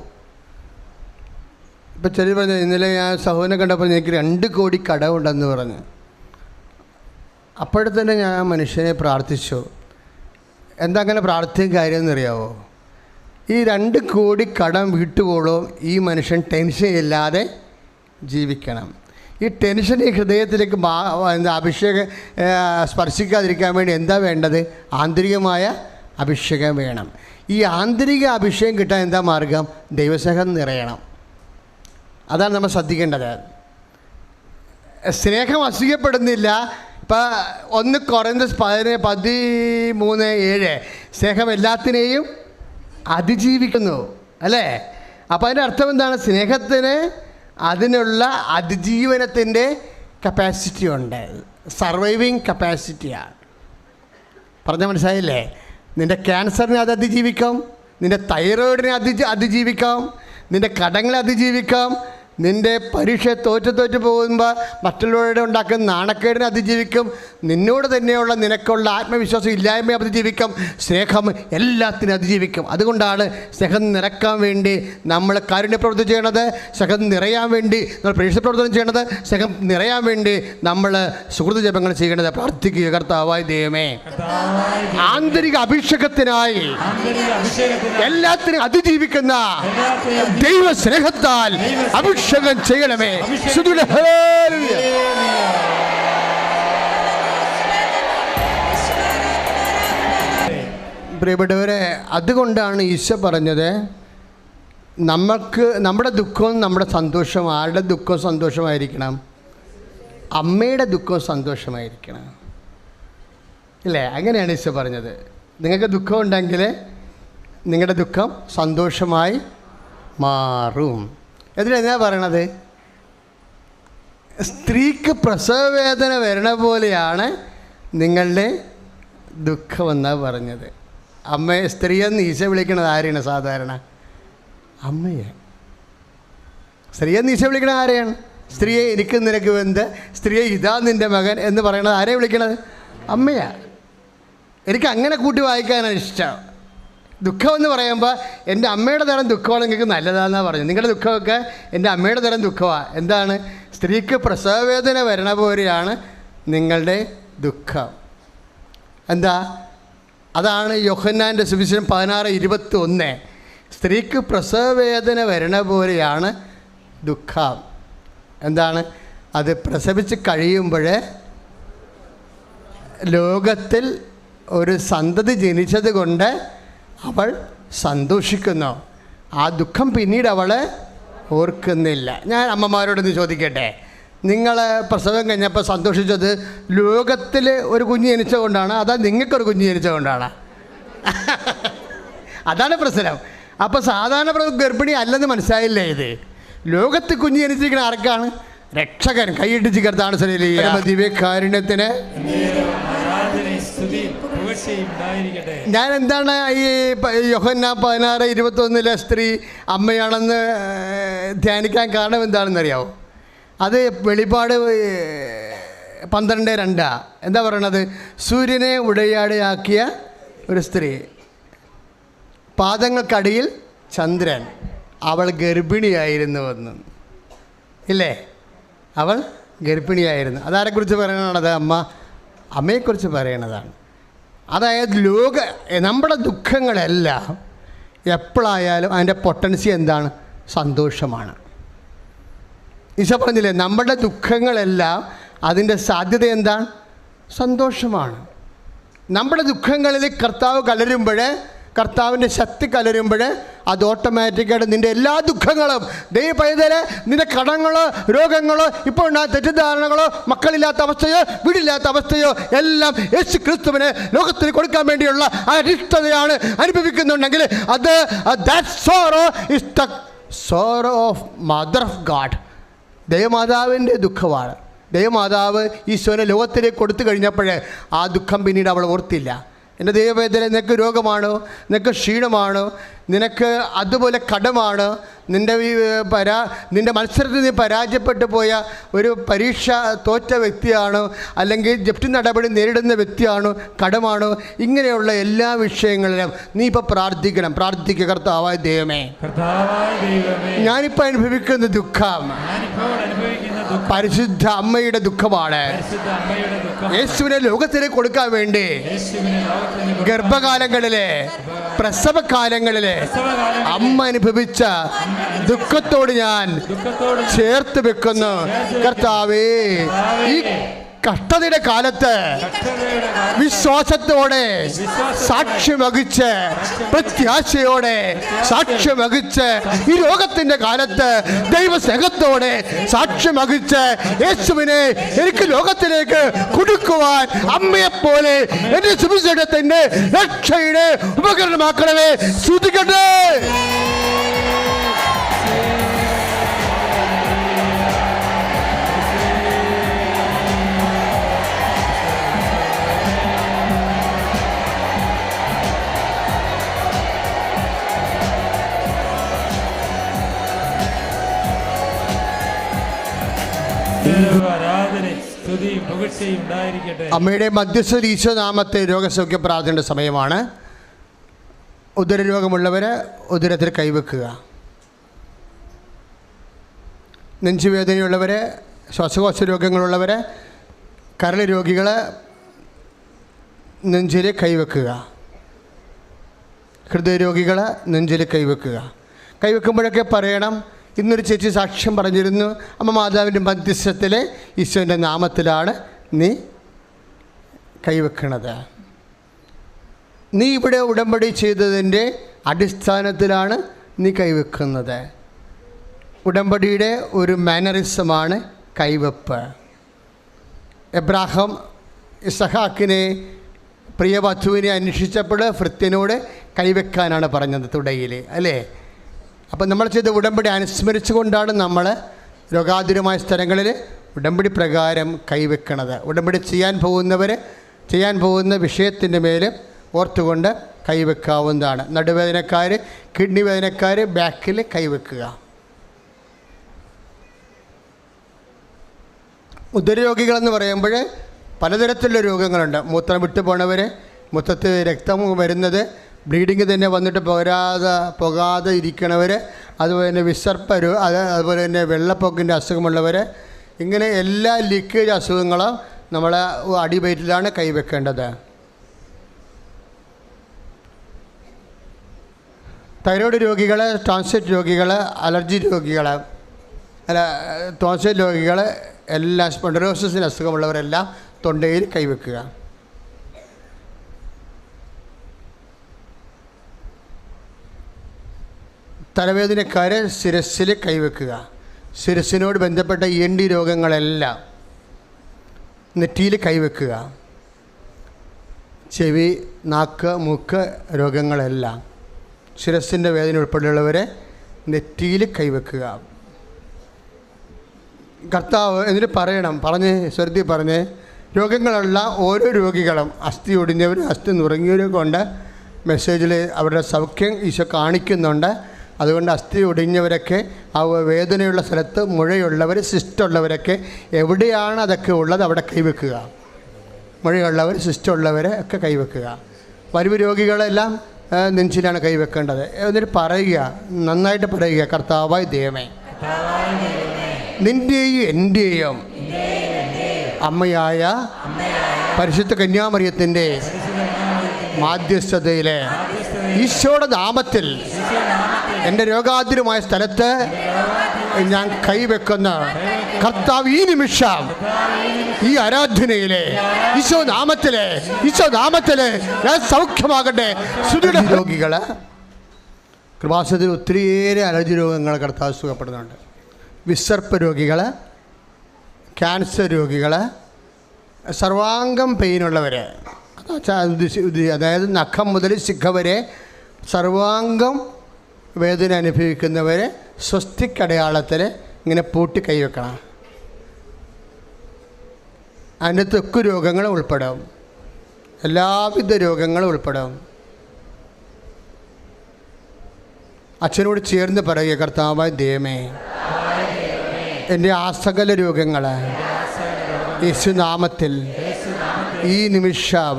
ഇപ്പം ചെറിയ പറഞ്ഞു, ഇന്നലെ ഞാൻ സഹോദരനെ കണ്ടപ്പോൾ എനിക്ക് 2 കോടി കടമുണ്ടെന്ന് പറഞ്ഞു. അപ്പോഴത്തന്നെ ഞാൻ മനുഷ്യനെ പ്രാർത്ഥിച്ചു. എന്താ അങ്ങനെ പ്രാർത്ഥിക്കാൻ കാര്യം എന്നറിയാവോ? ഈ 2 കോടി കടം വീട്ടുകോളും ഈ മനുഷ്യൻ ടെൻഷൻ ഇല്ലാതെ ജീവിക്കണം. ഈ ടെൻഷൻ ഈ ഹൃദയത്തിലേക്ക് അഭിഷേകം സ്പർശിക്കാതിരിക്കാൻ വേണ്ടി എന്താ വേണ്ടത്? ആന്തരികമായ അഭിഷേകം വേണം. ഈ ആന്തരിക അഭിഷേകം കിട്ടാൻ എന്താ മാർഗം? ദൈവസ്നേഹം നിറയണം. അതാണ് നമ്മൾ ശ്രദ്ധിക്കേണ്ടത്. സ്നേഹം അസൂയപ്പെടുന്നില്ല. ഇപ്പം 1 കൊറിന്തോസ് 13:7 സ്നേഹം എല്ലാത്തിനെയും അതിജീവിക്കുന്നു അല്ലേ. അപ്പോൾ അതിൻ്റെ അർത്ഥം എന്താണ്? സ്നേഹത്തിന് അതിനുള്ള അതിജീവനത്തിൻ്റെ കപ്പാസിറ്റി ഉണ്ട്, സർവൈവിങ് കപ്പാസിറ്റിയാണ്. പറഞ്ഞാൽ മനസ്സിലായില്ലേ? നിൻ്റെ ക്യാൻസറിനെ അത് അതിജീവിക്കാം, നിൻ്റെ തൈറോയിഡിനെ അതിജീവിക്കാം, നിൻ്റെ കടങ്ങളെ അതിജീവിക്കാം, നിൻ്റെ പരീക്ഷ തോറ്റു പോകുമ്പോൾ മറ്റുള്ളവരുടെ ഉണ്ടാക്കുന്ന നാണക്കേടിനെ അതിജീവിക്കും, നിന്നോട് തന്നെയുള്ള നിനക്കുള്ള ആത്മവിശ്വാസം ഇല്ലായ്മയെ അതിജീവിക്കും, സ്നേഹം എല്ലാത്തിനും അതിജീവിക്കും. അതുകൊണ്ടാണ് സ്നേഹം നിറക്കാൻ വേണ്ടി നമ്മൾ കാരുണ്യപ്രവൃത്തി ചെയ്യണത്, സ്നേഹം നിറയാൻ വേണ്ടി നമ്മൾ പ്രേക്ഷിത പ്രവർത്തനം ചെയ്യണത്, സ്നേഹം നിറയാൻ വേണ്ടി നമ്മൾ സുഹൃത്ത് ജപങ്ങൾ ചെയ്യണത്. പ്രാർത്ഥിക്കുക, കർത്താവായ ദൈവമേ, ആന്തരിക അഭിഷേകത്തിനായി എല്ലാത്തിനും അതിജീവിക്കുന്ന ദൈവ സ്നേഹത്താൽ അഭിഷേകം ചെയ്യണമേ. പ്രിയപ്പെട്ടവരെ, അതുകൊണ്ടാണ് ഈശോ പറഞ്ഞത്, നമ്മുടെ ദുഃഖവും നമ്മുടെ സന്തോഷവും ആരുടെ ദുഃഖവും സന്തോഷമായിരിക്കണം? അമ്മയുടെ ദുഃഖവും സന്തോഷമായിരിക്കണം ഇല്ലേ? അങ്ങനെയാണ് ഈശോ പറഞ്ഞത്. നിങ്ങൾക്ക് ദുഃഖം ഉണ്ടെങ്കിൽ നിങ്ങളുടെ ദുഃഖം സന്തോഷമായി മാറും. ഇതിലെന്നാ പറയണത്? സ്ത്രീക്ക് പ്രസവവേദന വരണ പോലെയാണ് നിങ്ങളുടെ ദുഃഖമെന്നാണ് പറഞ്ഞത്. സ്ത്രീയെന്ന് ഈശോ വിളിക്കണത് ആരെയാണ്? സാധാരണ അമ്മയെ. സ്ത്രീയെന്ന് ഈശോ വിളിക്കണത് ആരെയാണ്? സ്ത്രീയെ എനിക്ക് നിനക്ക് എന്ത്, സ്ത്രീയെ ഇതാ നിൻ്റെ മകൻ എന്ന് പറയണത് ആരെ വിളിക്കണത്? അമ്മയാണ്. എനിക്ക് അങ്ങനെ കൂട്ടി വായിക്കാനാണ് ഇഷ്ടം. ദുഃഖമെന്ന് പറയുമ്പോൾ എൻ്റെ അമ്മയുടെ തരം ദുഃഖമാണ് നിങ്ങൾക്ക് നല്ലതാണെന്നാണ് പറഞ്ഞത്. നിങ്ങളുടെ ദുഃഖമൊക്കെ എൻ്റെ അമ്മയുടെ തരം ദുഃഖമാണ്. എന്താണ്? സ്ത്രീക്ക് പ്രസവവേദന വരണ പോലെയാണ് നിങ്ങളുടെ ദുഃഖം. എന്താ? അതാണ് യോഹന്നാൻ്റെ സുവിശേഷം 16:21. സ്ത്രീക്ക് പ്രസവവേദന വരണ പോലെയാണ് ദുഃഖം. എന്താണ്? അത് പ്രസവിച്ച് കഴിയുമ്പോൾ ലോകത്തിൽ ഒരു സന്തതി ജനിച്ചത് കൊണ്ട് അവൾ സന്തോഷിക്കുന്നു. ആ ദുഃഖം പിന്നീട് അവൾ ഓർക്കുന്നില്ല. ഞാൻ അമ്മമാരോടൊന്ന് ചോദിക്കട്ടെ, നിങ്ങൾ പ്രസവം കഴിഞ്ഞപ്പോൾ സന്തോഷിച്ചത് ലോകത്തിൽ ഒരു കുഞ്ഞ് ജനിച്ചതുകൊണ്ടാണ്, അതാ നിങ്ങൾക്കൊരു കുഞ്ഞ് ജനിച്ചതുകൊണ്ടാണ്? അതാണ് പ്രശ്നം. അപ്പോൾ സാധാരണ ഗർഭിണി അല്ലെന്ന് മനസ്സിലായില്ലേ? ഇത് ലോകത്ത് കുഞ്ഞ് ജനിച്ചിരിക്കുന്ന ആർക്കാണ്? രക്ഷകൻ. കൈയിട്ടിച്ച് കർത്താണ് ദിവ്യകാരുണ്യത്തിന്. ഞാൻ എന്താണ് ഈ യോഹന്നാൻ 16:21 സ്ത്രീ അമ്മയാണെന്ന് ധ്യാനിക്കാൻ കാരണം എന്താണെന്നറിയാവോ? അത് വെളിപ്പാട് 12:2 എന്താ പറയണത്? സൂര്യനെ ഉടയാടയാക്കിയ ഒരു സ്ത്രീ. പാദങ്ങൾക്കടിയിൽ ചന്ദ്രൻ. അവൾ ഗർഭിണിയായിരുന്നുവെന്ന്. ഇല്ലേ? അവൾ ഗർഭിണിയായിരുന്നു. അതാരെക്കുറിച്ച് പറയണത്? അമ്മയെക്കുറിച്ച് പറയണതാണ്. അതായത് നമ്മുടെ ദുഃഖങ്ങളെല്ലാം എപ്പോഴായാലും അതിൻ്റെ പൊട്ടൻസി എന്താണ്? സന്തോഷമാണ്. ഈശോ പറഞ്ഞില്ലേ, നമ്മുടെ ദുഃഖങ്ങളെല്ലാം അതിൻ്റെ സാധ്യത എന്താണ്? സന്തോഷമാണ്. നമ്മുടെ ദുഃഖങ്ങളിൽ കർത്താവ് കലരുമ്പോൾ, കർത്താവിൻ്റെ ശക്തി കലരുമ്പോൾ അത് ഓട്ടോമാറ്റിക്കായിട്ട് നിൻ്റെ എല്ലാ ദുഃഖങ്ങളും, ദൈവപൈതലെ, നിൻ്റെ കടങ്ങളോ രോഗങ്ങളോ ഇപ്പോൾ ഉണ്ടായ തെറ്റിദ്ധാരണകളോ മക്കളില്ലാത്ത അവസ്ഥയോ വീടില്ലാത്ത അവസ്ഥയോ എല്ലാം യേശു ക്രിസ്തുവിനെ ലോകത്തിന് കൊടുക്കാൻ വേണ്ടിയുള്ള ആ അരിഷ്ടതയാണ് അനുഭവിക്കുന്നുണ്ടെങ്കിൽ അത് that sorrow is the sorrow of Mother of God. ദൈവമാതാവിൻ്റെ ദുഃഖമാണ്. ദൈവമാതാവ് ഈശോനെ ലോകത്തിലേക്ക് കൊടുത്തു കഴിഞ്ഞപ്പോൾ ആ ദുഃഖം പിന്നീട് അവൾ ഓർത്തില്ല. എൻ്റെ ദൈവവേദന, നിനക്ക് രോഗമാണോ, നിനക്ക് ക്ഷീണമാണോ, നിനക്ക് അതുപോലെ കടമാണ്, നിൻ്റെ മത്സരത്തിൽ നീ പരാജയപ്പെട്ടു പോയ ഒരു പരീക്ഷ തോറ്റ വ്യക്തിയാണോ, അല്ലെങ്കിൽ ജപ്തി നടപടി നേരിടുന്ന വ്യക്തിയാണോ, കടമാണോ, ഇങ്ങനെയുള്ള എല്ലാ വിഷയങ്ങളിലും നീ ഇപ്പോൾ പ്രാർത്ഥിക്കണം. പ്രാർത്ഥിക്കുക, കർത്താവായ ദൈവമേ, ഞാനിപ്പോൾ അനുഭവിക്കുന്ന ദുഃഖം പരിശുദ്ധ അമ്മയുടെ ദുഃഖമാണ്. യേശുവിനെ ലോകത്തിലേക്ക് കൊടുക്കാൻ വേണ്ടി ഗർഭകാലങ്ങളിലെ, പ്രസവകാലങ്ങളിലെ അമ്മ അനുഭവിച്ച ദുഃഖത്തോട് ഞാൻ ചേർത്ത് വെക്കുന്നു. കർത്താവേ, ഈ കഷ്ടതയുടെ കാലത്ത് വിശ്വാസത്തോടെ സാക്ഷ്യം വഹിച്ച്, പ്രത്യാശയോടെ സാക്ഷ്യം വഹിച്ച്, ഈ രോഗത്തിൻ്റെ കാലത്ത് ദൈവസ്നേഹത്തോടെ സാക്ഷ്യം വഹിച്ച് യേശുവിനെ എനിക്ക് ലോകത്തിലേക്ക് കൊടുക്കുവാൻ അമ്മയെപ്പോലെ എൻ്റെ സുവിശേഷത്തിൻ്റെ രക്ഷയുടെ ഉപകരണമാക്കണമേ. സ്തുതിക്കട്ടെ. അമ്മയുടെ മധ്യസ്ഥ ഈശോനാമത്തെ രോഗസൗഖ്യ പ്രാർത്ഥനയുടെ സമയമാണ്. ഉദരരോഗമുള്ളവർ ഉദരത്തിൽ കൈവെക്കുക. നെഞ്ചുവേദനയുള്ളവർ, ശ്വാസകോശ രോഗങ്ങളുള്ളവർ, കരൾ രോഗികൾ നെഞ്ചിൽ കൈവെക്കുക. ഹൃദയരോഗികൾ നെഞ്ചിൽ കൈവെക്കുക. കൈവെക്കുമ്പോഴൊക്കെ പറയണം, ഇന്നൊരു ചേച്ചി സാക്ഷ്യം പറഞ്ഞിരുന്നു, അമ്മ മാതാവിൻ്റെ മധ്യസ്ഥത്തിൽ ഈശോൻ്റെ നാമത്തിലാണ് നീ കൈവെക്കണത്. നീ ഇവിടെ ഉടമ്പടി ചെയ്തതിൻ്റെ അടിസ്ഥാനത്തിലാണ് നീ കൈവെക്കുന്നത്. ഉടമ്പടിയുടെ ഒരു മാനറിസമാണ് കൈവെപ്പ്. എബ്രാഹാം ഇസഹാക്കിനെ, പ്രിയ വധുവിനെ അന്വേഷിച്ചപ്പോൾ ഭൃത്യനോട് കൈവെക്കാനാണ് പറഞ്ഞത് തുടയിൽ, അല്ലേ? അപ്പം നമ്മൾ ചെയ്ത ഉടമ്പടി അനുസ്മരിച്ചു കൊണ്ടാണ് നമ്മൾ രോഗാതുരമായ സ്ഥലങ്ങളിൽ ഉടമ്പടി പ്രകാരം കൈവെക്കണത്. ഉടമ്പടി ചെയ്യാൻ പോകുന്ന വിഷയത്തിൻ്റെ മേൽ ഓർത്തുകൊണ്ട് കൈവെക്കാവുന്നതാണ്. നടുവേദനക്കാർ, കിഡ്നി വേദനക്കാർ ബാക്കിൽ കൈവെക്കുക. ഉദരരോഗികളെന്ന് പറയുമ്പോൾ പലതരത്തിലുള്ള രോഗങ്ങളുണ്ട്. മൂത്രം വിട്ടു പോണവർ, മൂത്രത്തിൽ രക്തം വരുന്നത്, ബ്ലീഡിങ് തന്നെ വന്നിട്ട് പോകാതെ ഇരിക്കണവർ, അതുപോലെ തന്നെ അതുപോലെ തന്നെ വെള്ളപ്പൊക്കിൻ്റെ അസുഖമുള്ളവർ, ഇങ്ങനെ എല്ലാ ലീക്കേജ് അസുഖങ്ങളും നമ്മൾ അടിവയറ്റിലാണ് കൈവെക്കേണ്ടത്. തൈറോയ്ഡ് രോഗികൾ, ടോൺസിൽ രോഗികൾ, അലർജി രോഗികൾ, ടോൺസിൽ രോഗികൾ, എല്ലാ സ്പോണ്ടിലോസിസിന് അസുഖമുള്ളവരെല്ലാം തൊണ്ടയിൽ കൈവെക്കുക. തലവേദനക്കാർ ശിരസ്സിൽ കൈവെക്കുക. ശിരസ്സിനോട് ബന്ധപ്പെട്ട ENT രോഗങ്ങളെല്ലാം നെറ്റിയിൽ കൈവെക്കുക. ചെവി, നാക്ക്, മൂക്ക് രോഗങ്ങളെല്ലാം, ശിരസ്സിൻ്റെ വേദന ഉൾപ്പെടെയുള്ളവരെ നെറ്റിയിൽ കൈവെക്കുക. കർത്താവ് എന്നിട്ട് പറഞ്ഞ് രോഗങ്ങളുള്ള ഓരോ രോഗികളും, അസ്ഥി ഒടിഞ്ഞവരും അസ്ഥി നുറങ്ങിയവരും കൊണ്ട് മെസ്സേജിൽ അവരുടെ സൗഖ്യം ഈശോ കാണിക്കുന്നുണ്ട്. അതുകൊണ്ട് അസ്ഥി ഒടിഞ്ഞവരൊക്കെ, ആ വേദനയുള്ള സ്ഥലത്ത് മുഴയുള്ളവർ, സിസ്റ്റുള്ളവരൊക്കെ എവിടെയാണ് അതൊക്കെ ഉള്ളത് അവിടെ കൈവെക്കുക. മുഴയുള്ളവർ, സിസ്റ്റുള്ളവരെ ഒക്കെ കൈവെക്കുക. വലിയ രോഗികളെല്ലാം നെഞ്ചിലാണ് കൈവെക്കേണ്ടത്. എന്നിട്ട് പറയുക, നന്നായിട്ട് പറയുക, കർത്താവായ ദൈവമേ, നിൻ്റെയും എൻ്റെയും അമ്മയായ പരിശുദ്ധ കന്യാമറിയത്തിൻ്റെ മാധ്യസ്ഥതയിൽ ഈശോയുടെ നാമത്തിൽ എൻ്റെ രോഗാതുരമായ സ്ഥലത്ത് ഞാൻ കൈവെക്കുന്ന കർത്താവ് ഈ നിമിഷം ഈ ആരാധനയിലെ ഈശോ നാമത്തിലെ ഞാൻ സൗഖ്യമാകട്ടെ. സുദൃഢ രോഗികൾ, കൃപാസനത്തിൽ ഒത്തിരിയേറെ അലർജി രോഗങ്ങൾ കർത്താവ് സുഖപ്പെടുന്നുണ്ട്. വിസർപ്പ രോഗികൾ, ക്യാൻസർ രോഗികൾ, സർവാംഗം പെയിനുള്ളവർ, അതായത് നഖം മുതൽ ശിഖ വരെ സർവാംഗം വേദന അനുഭവിക്കുന്നവർ സ്വസ്തിക്കടയാളത്തിൽ ഇങ്ങനെ പൂട്ടി കൈവെക്കണം. അതിൻ്റെ ത്വക്ക് രോഗങ്ങൾ ഉൾപ്പെടും, എല്ലാവിധ രോഗങ്ങളും ഉൾപ്പെടും. അച്ഛനോട് ചേർന്ന് പറയുക, കർത്താവായ ദൈവമേ, എൻ്റെ ആസകല രോഗങ്ങൾ യേശുനാമത്തിൽ ഈ നിമിഷം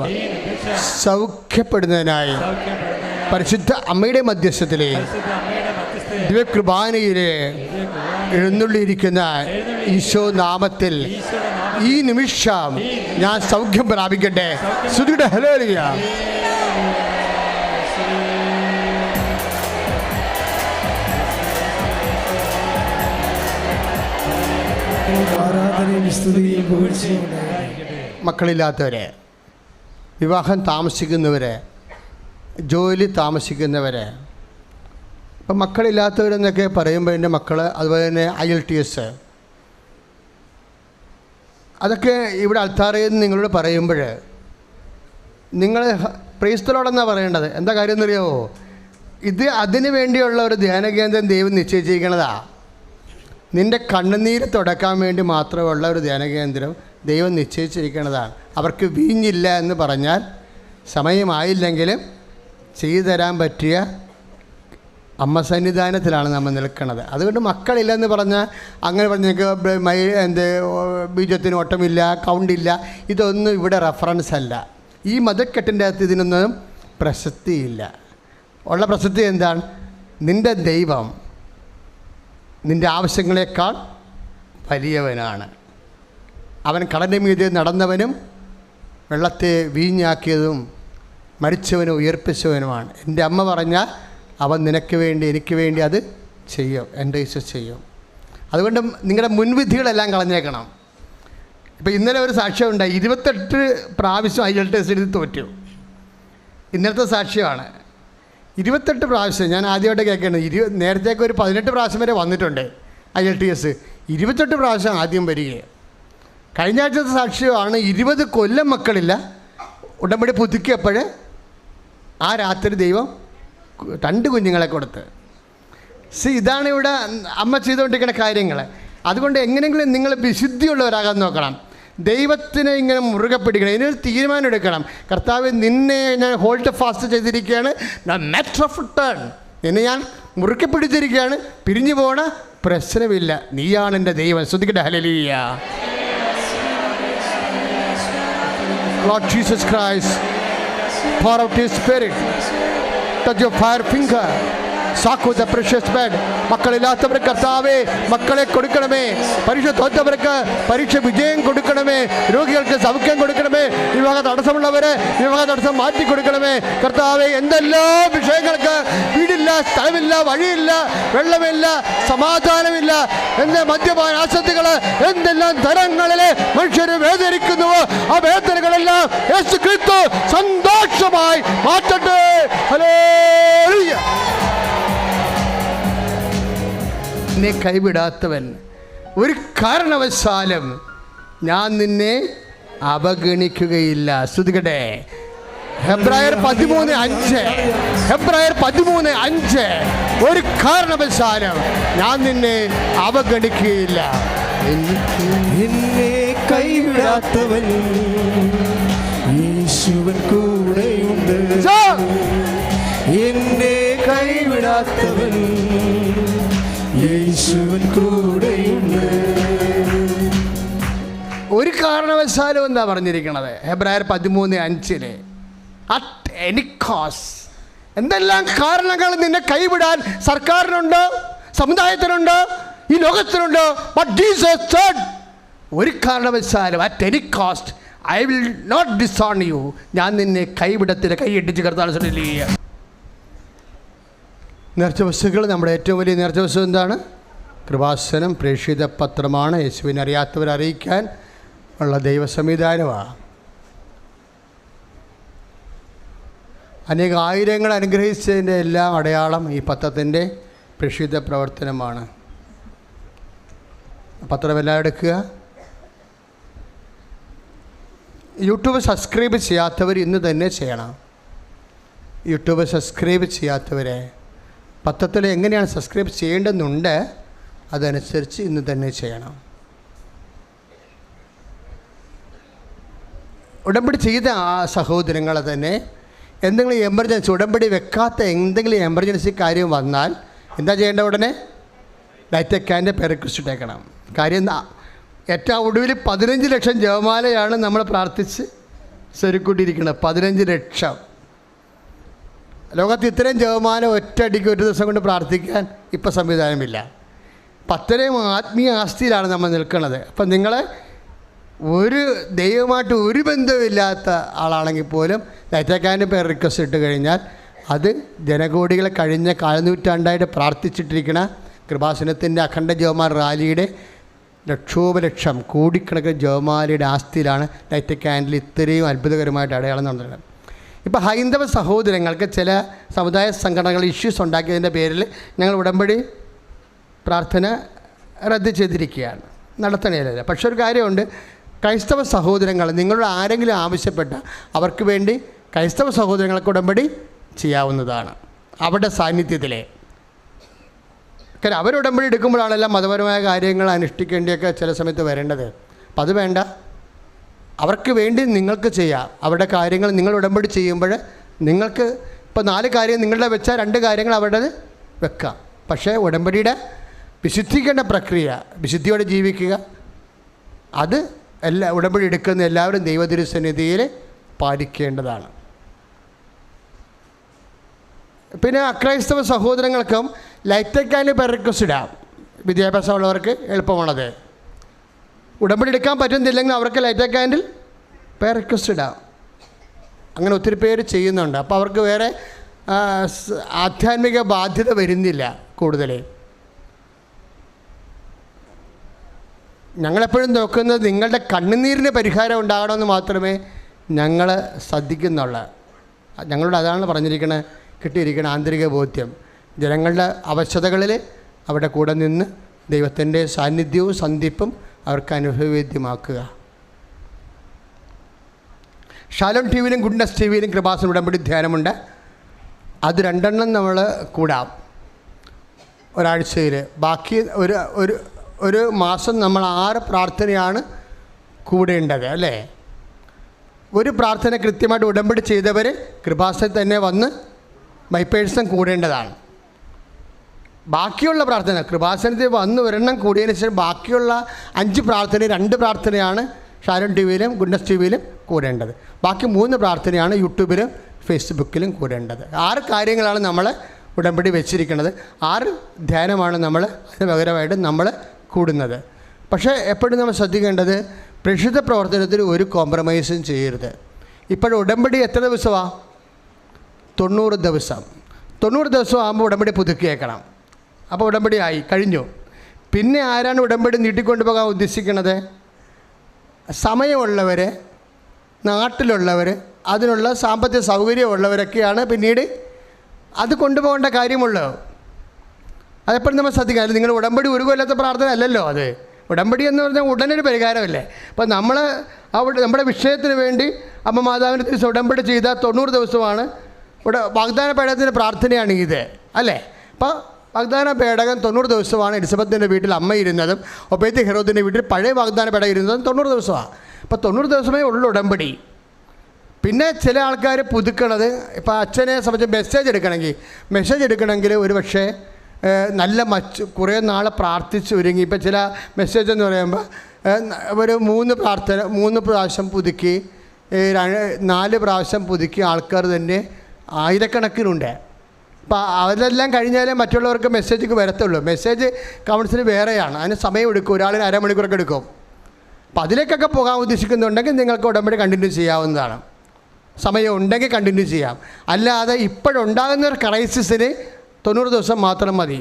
സൗഖ്യപ്പെടുന്നതിനായി പരിശുദ്ധ അമ്മയുടെ മധ്യസ്ഥത്തിലെ ദിവ്യകൃപാനയിലെ എഴുന്നള്ളിയിരിക്കുന്ന ഈശോ നാമത്തിൽ ഈ നിമിഷം ഞാൻ സൗഖ്യം പ്രാപിക്കട്ടെ. സ്തുതിയുടെ ഹല്ലേലൂയ. മക്കളില്ലാത്തവരെ, വിവാഹം താമസിക്കുന്നവരെ, ജോലി താമസിക്കുന്നവരെ, ഇപ്പം മക്കളില്ലാത്തവരെന്നൊക്കെ പറയുമ്പോൾ എൻ്റെ മക്കൾ, അതുപോലെ തന്നെ IELTS, അതൊക്കെ ഇവിടെ അൾത്താറയിൽ നിങ്ങളോട് പറയുമ്പോൾ നിങ്ങൾ പ്രൈസ് ദി ലോർഡ് എന്നാണ് പറയേണ്ടത്. എന്താ കാര്യം എന്നറിയാമോ? ഇത് അതിന് വേണ്ടിയുള്ള ഒരു ധ്യാനകേന്ദ്രം ദൈവം നിശ്ചയിച്ചിരിക്കുന്നതാണ്. നിൻ്റെ കണ്ണുനീര് തുടക്കാൻ വേണ്ടി മാത്രമുള്ള ഒരു ധ്യാനകേന്ദ്രം ദൈവം നിശ്ചയിച്ചിരിക്കുന്നതാണ്. അവർക്ക് വീഞ്ഞില്ല എന്ന് പറഞ്ഞാൽ സമയമായില്ലെങ്കിലും ചെയ്തു തരാൻ പറ്റിയ അമ്മ സന്നിധാനത്തിലാണ് നമ്മൾ നിൽക്കുന്നത്. അതുകൊണ്ട് മക്കളില്ലെന്ന് പറഞ്ഞാൽ അങ്ങനെ പറഞ്ഞേക്ക് ബീജത്തിന് ഓട്ടമില്ല, കൗണ്ടില്ല, ഇതൊന്നും ഇവിടെ റെഫറൻസ് അല്ല. ഈ മതക്കെട്ടിൻ്റെ അകത്ത് ഇതിനൊന്നും പ്രസക്തിയില്ല. ഉള്ള പ്രസക്തി എന്താണ്? നിൻ്റെ ദൈവം നിൻ്റെ ആവശ്യങ്ങളെക്കാൾ വലിയവനാണ്. അവൻ കടലിൻ്റെ മീതെ നടന്നവനും വെള്ളത്തെ വീഞ്ഞാക്കിയതും മരിച്ചവനും ഉയർപ്പിച്ചവനുമാണ്. എൻ്റെ അമ്മ പറഞ്ഞാൽ അവൻ നിനക്ക് വേണ്ടി, എനിക്ക് വേണ്ടി അത് ചെയ്യും, എൻ്റെ ഈശോ ചെയ്യും. അതുകൊണ്ട് നിങ്ങളുടെ മുൻവിധികളെല്ലാം കളഞ്ഞേക്കണം. ഇപ്പോൾ ഇന്നലെ ഒരു സാക്ഷ്യം ഉണ്ടായി, 28 പ്രാവശ്യം IELTS എഴുതി തോറ്റു. ഇന്നലത്തെ സാക്ഷ്യമാണ്. 28 പ്രാവശ്യം. ഞാൻ ആദ്യമായിട്ട് കേൾക്കുന്നത്, നേരത്തേക്ക് ഒരു 18 പ്രാവശ്യം വരെ വന്നിട്ടുണ്ട് IELTS. 28 പ്രാവശ്യം ആദ്യം വരികയാണ്. കഴിഞ്ഞ ആഴ്ചത്തെ സാക്ഷ്യമാണ്. 20 കൊല്ലം മക്കളില്ല, ഉടമ്പടി പുതുക്കിയപ്പോൾ ആ രാത്രി ദൈവം 2 കുഞ്ഞുങ്ങളെ കൊടുത്ത്. ഇതാണ് ഇവിടെ അമ്മ ചെയ്തുകൊണ്ടിരിക്കുന്ന കാര്യങ്ങൾ. അതുകൊണ്ട് എങ്ങനെയെങ്കിലും നിങ്ങൾ വിശുദ്ധിയുള്ളവരാകാൻ നോക്കണം. ദൈവത്തിനെ ഇങ്ങനെ മുറുകെ പിടിക്കണം. ഇതിനൊരു തീരുമാനം എടുക്കണം. കർത്താവ്, നിന്നെ ഞാൻ ഹോൾഡ് ഫാസ്റ്റ് ചെയ്തിരിക്കുകയാണ്, മാറ്റർ ഓഫ് ടേൺ, നിന്നെ ഞാൻ മുറുകെ പിടിച്ചിരിക്കുകയാണ്, പിരിഞ്ഞു പോകണ പ്രശ്നമില്ല, നീയാണ് എൻ്റെ ദൈവം. ശ്രദ്ധിക്കട്ടെ. Hallelujah. Lord Jesus Christ, pour out His Spirit, touch your fire finger, സാക്കോ ദ പ്രഷ്യസ് ബെഡ്. മക്കളില്ലാത്തവർ കർത്താവേ മക്കളെ കൊടുക്കണമേ. പരീക്ഷ തോറ്റവർക്ക് പരീക്ഷ വിജയം കൊടുക്കണമേ. രോഗികൾക്ക് സൗഖ്യം കൊടുക്കണമേ. വിവാഹ തടസ്സമുള്ളവരെ വിവാഹ തടസ്സം മാറ്റി കൊടുക്കണമേ. കർത്താവേ, എന്തെല്ലാം വിഷയങ്ങൾക്ക് വീടില്ല, സ്ഥലമില്ല, വഴിയില്ല, വെള്ളമില്ല, സമാധാനമില്ല, എൻ്റെ മദ്യപാന ആസക്തികൾ, എന്തെല്ലാം തരങ്ങളിലെ മനുഷ്യരെ വേദനിക്കുന്നുവോ ആ വേദനകളെല്ലാം യേശു ക്രിസ്തു സന്തോഷമായി മാറ്റട്ടെ. ഹല്ലേലൂയ. നിന്നെ കൈവിടാത്തവൻ, ഒരു കാരണവശാലും ഞാൻ നിന്നെ അവഗണിക്കുകയില്ല. ശ്രുതികട്ടെ. ഹെബ്രായർ 13:5 ഒരു കാരണവശാലും ഞാൻ നിന്നെ അവഗണിക്കുകയില്ല. എന്നെ കൈവിടാത്തവൻ യേശുവൻ കൂടെയുണ്ട്. എന്നെ കൈവിടാത്തവൻ യേശുവൻ കൂടെയുണ്ട്. ഒരു കാരണവശാലും എന്താ പറഞ്ഞിരിക്കണത്? ഹെബ്രായർ 13:5 അറ്റ് എനി കോസ്റ്റ് എന്തെല്ലാം കാരണങ്ങൾ നിന്നെ കൈവിടാൻ സർക്കാരിനുണ്ടോ, സമുദായത്തിനുണ്ടോ, ഈ ലോകത്തിനുണ്ടോ, ബട്ട് ജീസസ് സെഡ്, ഒരു കാരണവശാലും at any cost I will not disown you, ഞാൻ നിന്നെ കൈവിടത്തില്ല. കൈ ഇട്ടിച്ച് കർത്താവ്. നേർച്ച വസ്തുക്കൾ, നമ്മുടെ ഏറ്റവും വലിയ നേർച്ച വസ്തു എന്താണ്? കൃപാസനം, പ്രേക്ഷിത പത്രമാണ്. യേശുവിനെ അറിയാത്തവരെ അറിയിക്കാൻ ഉള്ള ദൈവ സംവിധാനമാണ്. അനേക ആയിരങ്ങൾ അനുഗ്രഹിച്ചതിൻ്റെ എല്ലാം അടയാളം ഈ പത്രത്തിൻ്റെ പ്രേക്ഷിത പ്രവർത്തനമാണ്. പത്രമെല്ലാം എടുക്കുക. യൂട്യൂബ് സബ്സ്ക്രൈബ് ചെയ്യാത്തവർ ഇന്ന് തന്നെ ചെയ്യണം. യൂട്യൂബ് സബ്സ്ക്രൈബ് ചെയ്യാത്തവരെ പത്രത്തിൽ എങ്ങനെയാണ് സബ്സ്ക്രൈബ് ചെയ്യേണ്ടതെന്നുണ്ട്, അതനുസരിച്ച് ഇന്ന് തന്നെ ചെയ്യണം. ഉടമ്പടി ചെയ്ത ആ സഹോദരങ്ങളെ തന്നെ എന്തെങ്കിലും എമർജൻസി, ഉടമ്പടി വെക്കാത്ത എന്തെങ്കിലും എമർജൻസി കാര്യം വന്നാൽ എന്താ ചെയ്യേണ്ട? ഉടനെ ഡയറ്റക്കാൻ്റെ റിക്വസ്റ്റ് ഇട്ടേക്കണം. കാര്യം ഏറ്റവും ഒടുവിൽ 15 ലക്ഷം ജപമാലയാണ് നമ്മൾ പ്രാർത്ഥിച്ച് സ്വരുക്കൂട്ടിയിരിക്കുന്നത്. 15 ലക്ഷം. ലോകത്ത് ഇത്രയും ജപമാല ഒറ്റയടിക്ക് ഒരു ദിവസം കൊണ്ട് പ്രാർത്ഥിക്കാൻ ഇപ്പം സംവിധാനമില്ല. അത്രയും ആത്മീയ ആസ്തിയിലാണ് നമ്മൾ നിൽക്കുന്നത്. അപ്പം നിങ്ങൾ ഒരു ദൈവമായിട്ട് ഒരു ബന്ധമില്ലാത്ത ആളാണെങ്കിൽ പോലും ഡയറ്റക്കാൻ്റെ റിക്വസ്റ്റ് ഇട്ട് കഴിഞ്ഞാൽ അത് ജനകോടികളെ കഴിഞ്ഞ കാലനൂറ്റാണ്ടായിട്ട് പ്രാർത്ഥിച്ചിട്ടിരിക്കുന്ന കൃപാസനത്തിൻ്റെ അഖണ്ഡ ജപമാല റാലിയുടെ ലക്ഷോപലക്ഷം കോടിക്കണക്കിന് ജപമാലയുടെ ആസ്തിയിലാണ് ഡയറ്റക്കാനിൽ ഇത്രയും അത്ഭുതകരമായിട്ട് അടയാളം നടന്നത്. ഇപ്പോൾ ഹൈന്ദവ സഹോദരങ്ങൾക്ക് ചില സമുദായ സംഘടനകൾ ഇഷ്യൂസ് ഉണ്ടാക്കിയതിൻ്റെ പേരിൽ ഞങ്ങൾ ഉടമ്പടി പ്രാർത്ഥന റദ്ദ് ചെയ്തിരിക്കുകയാണ്, നടത്തണേലല്ല. പക്ഷെ ഒരു കാര്യമുണ്ട്, ക്രൈസ്തവ സഹോദരങ്ങൾ നിങ്ങളോട് ആരെങ്കിലും ആവശ്യപ്പെട്ട അവർക്ക് വേണ്ടി ക്രൈസ്തവ സഹോദരങ്ങൾക്ക് ഉടമ്പടി ചെയ്യാവുന്നതാണ് അവരുടെ സാന്നിധ്യത്തിലെ. കാരണം അവരുടമ്പടി എടുക്കുമ്പോഴാണെല്ലാം മതപരമായ കാര്യങ്ങൾ അനുഷ്ഠിക്കേണ്ടിയൊക്കെ ചില സമയത്ത് വരേണ്ടത്. അപ്പം അത് വേണ്ട, അവർക്ക് വേണ്ടി നിങ്ങൾക്ക് ചെയ്യാം. അവരുടെ കാര്യങ്ങൾ നിങ്ങൾ ഉടമ്പടി ചെയ്യുമ്പോൾ നിങ്ങൾക്ക് ഇപ്പോൾ 4 കാര്യം നിങ്ങളുടെ വെച്ചാൽ 2 കാര്യങ്ങൾ അവരുടേത് വെക്കാം. പക്ഷേ ഉടമ്പടിയുടെ വിശുദ്ധീകരണ പ്രക്രിയ, വിശുദ്ധിയോടെ ജീവിക്കുക, അത് ഉടമ്പടി എടുക്കുന്ന എല്ലാവരും ദൈവതിരുസന്നിധിയിൽ പാലിക്കേണ്ടതാണ്. പിന്നെ അക്രൈസ്തവ സഹോദരങ്ങൾക്കും ലൈറ്റക്കാൻ്റെ റിക്വസ്റ്റ് ഇടാം. വിദ്യാഭ്യാസമുള്ളവർക്ക് എളുപ്പമാണത്. ഉടമ്പടി എടുക്കാൻ പറ്റുന്നില്ലെങ്കിൽ അവർക്ക് ലൈറ്റക്കാൻഡിൽ റിക്വസ്റ്റ് ഇടാം. അങ്ങനെ ഒത്തിരി പേര് ചെയ്യുന്നുണ്ട്. അപ്പോൾ അവർക്ക് വേറെ ആധ്യാത്മിക ബാധ്യത വരുന്നില്ല കൂടുതൽ. ഞങ്ങളെപ്പോഴും നോക്കുന്നത് നിങ്ങളുടെ കണ്ണുനീരിന് പരിഹാരം ഉണ്ടാകണമെന്ന് മാത്രമേ ഞങ്ങൾ ശ്രദ്ധിക്കുന്നുള്ളൂ. ഞങ്ങളോട് അതാണ് പറഞ്ഞിരിക്കുന്നത്, കിട്ടിയിരിക്കുന്ന ആന്തരിക ബോധ്യം. ജനങ്ങളുടെ അവശതകളിൽ അവരുടെ കൂടെ നിന്ന് ദൈവത്തിൻ്റെ സാന്നിധ്യവും സന്ധിപ്പും അവർക്ക് അനുഭവവേദ്യമാക്കുക. ഷാലോം ടി വിയിലും ഗുഡ്നസ് ടി വിയിലും കൃപാസനം ഉടമ്പടി ധ്യാനമുണ്ട്. അത് 2 നമ്മൾ കൂടാം ഒരാഴ്ചയിൽ. ബാക്കി ഒരു മാസം നമ്മൾ 6 പ്രാർത്ഥനയാണ് കൂടേണ്ടത്, അല്ലേ? ഒരു പ്രാർത്ഥന കൃത്യമായിട്ട് ഉടമ്പടി ചെയ്തവർ കൃപാസനത്തിൽ തന്നെ വന്ന് ബൈ പേഴ്സൺ കൂടേണ്ടതാണ്. ബാക്കിയുള്ള പ്രാർത്ഥന കൃപാസനത്തിൽ വന്ന് ഒരെണ്ണം കൂടിയതിന് ശേഷം ബാക്കിയുള്ള 5 പ്രാർത്ഥന 2 പ്രാർത്ഥനയാണ് ഷാരോൺ ടി വിയിലും ഗുഡ്നസ് ടി വിയിലും കൂടേണ്ടത്. ബാക്കി 3 പ്രാർത്ഥനയാണ് യൂട്യൂബിലും ഫേസ്ബുക്കിലും കൂടേണ്ടത്. 6 കാര്യങ്ങളാണ് നമ്മൾ ഉടമ്പടി വെച്ചിരിക്കുന്നത്. 6 ധ്യാനമാണ് നമ്മൾ അതിന് പകരമായിട്ട് നമ്മൾ കൂടുന്നത്. പക്ഷേ എപ്പോഴും നമ്മൾ ശ്രദ്ധിക്കേണ്ടത് പ്രേക്ഷിത പ്രവർത്തനത്തിൽ ഒരു കോംപ്രമൈസും ചെയ്യരുത്. ഇപ്പോഴും ഉടമ്പടി എത്ര ദിവസമാണ്? 90 ദിവസം. 90 ദിവസം ആകുമ്പോൾ ഉടമ്പടി പുതുക്കിയേക്കണം. അപ്പോൾ ഉടമ്പടി ആയി കഴിഞ്ഞു. പിന്നെ ആരാണ് ഉടമ്പടി നീട്ടിക്കൊണ്ടു പോകാൻ ഉദ്ദേശിക്കുന്നത്? സമയമുള്ളവർ, നാട്ടിലുള്ളവർ, അതിനുള്ള സാമ്പത്തിക സൗകര്യമുള്ളവരൊക്കെയാണ് പിന്നീട് അത് കൊണ്ടുപോകേണ്ട കാര്യമുള്ളൂ. അതെപ്പോഴും നമ്മൾ ശ്രദ്ധിക്കാം. നിങ്ങൾ ഉടമ്പടി ഒരു കൊല്ലത്തെ പ്രാർത്ഥന അല്ലല്ലോ അത്. ഉടമ്പടി എന്ന് പറഞ്ഞാൽ ഉടനൊരു പരിഹാരമല്ലേ. അപ്പോൾ നമ്മൾ അവിടെ നമ്മുടെ വിഷയത്തിന് വേണ്ടി അമ്മ മാതാവിൻ്റെ തിരിച്ച് ഉടമ്പടി ചെയ്ത 90 ദിവസമാണ് വാഗ്ദാന പേടകത്തിൻ്റെ പ്രാർത്ഥനയാണ് ഇത്, അല്ലേ? അപ്പോൾ വാഗ്ദാന പേടകം 90 ദിവസമാണ്. എലിസബത്തിൻ്റെ വീട്ടിൽ അമ്മ ഇരുന്നതും ഒബേദ് ഹെറോദിൻ്റെ വീട്ടിൽ പഴയ വാഗ്ദാന പേടകം ഇരുന്നതും 90 ദിവസമാണ്. അപ്പോൾ 90 ദിവസമേ ഉള്ളൂ ഉടമ്പടി. പിന്നെ ചില ആൾക്കാർ പുതുക്കണത്, ഇപ്പോൾ അച്ഛനെ സംബന്ധിച്ച് മെസ്സേജ് എടുക്കണമെങ്കിൽ ഒരു പക്ഷേ നല്ല കുറേ നാൾ പ്രാർത്ഥിച്ച് ഒരുങ്ങി. ഇപ്പോൾ ചില മെസ്സേജ് എന്ന് പറയുമ്പോൾ ഒരു 3 പ്രാവശ്യം പുതുക്കി, 4 പ്രാവശ്യം പുതുക്കി ആൾക്കാർ തന്നെ ആയിരക്കണക്കിനുണ്ട്. അപ്പോൾ അതെല്ലാം കഴിഞ്ഞാലേ മറ്റുള്ളവർക്ക് മെസ്സേജ് വരത്തുള്ളൂ. മെസ്സേജ് കൗൺസിൽ വേറെയാണ്, അതിന് സമയമെടുക്കും, ഒരാളിന് അരമണിക്കൂറൊക്കെ എടുക്കും. അപ്പോൾ അതിലേക്കൊക്കെ പോകാൻ ഉദ്ദേശിക്കുന്നുണ്ടെങ്കിൽ നിങ്ങൾക്ക് ഉടമ്പടി കണ്ടിന്യൂ ചെയ്യാവുന്നതാണ്. സമയം ഉണ്ടെങ്കിൽ കണ്ടിന്യൂ ചെയ്യാം. അല്ലാതെ ഇപ്പോഴുണ്ടാകുന്ന ഒരു ക്രൈസിസിന് 90 ദിവസം മാത്രം മതി.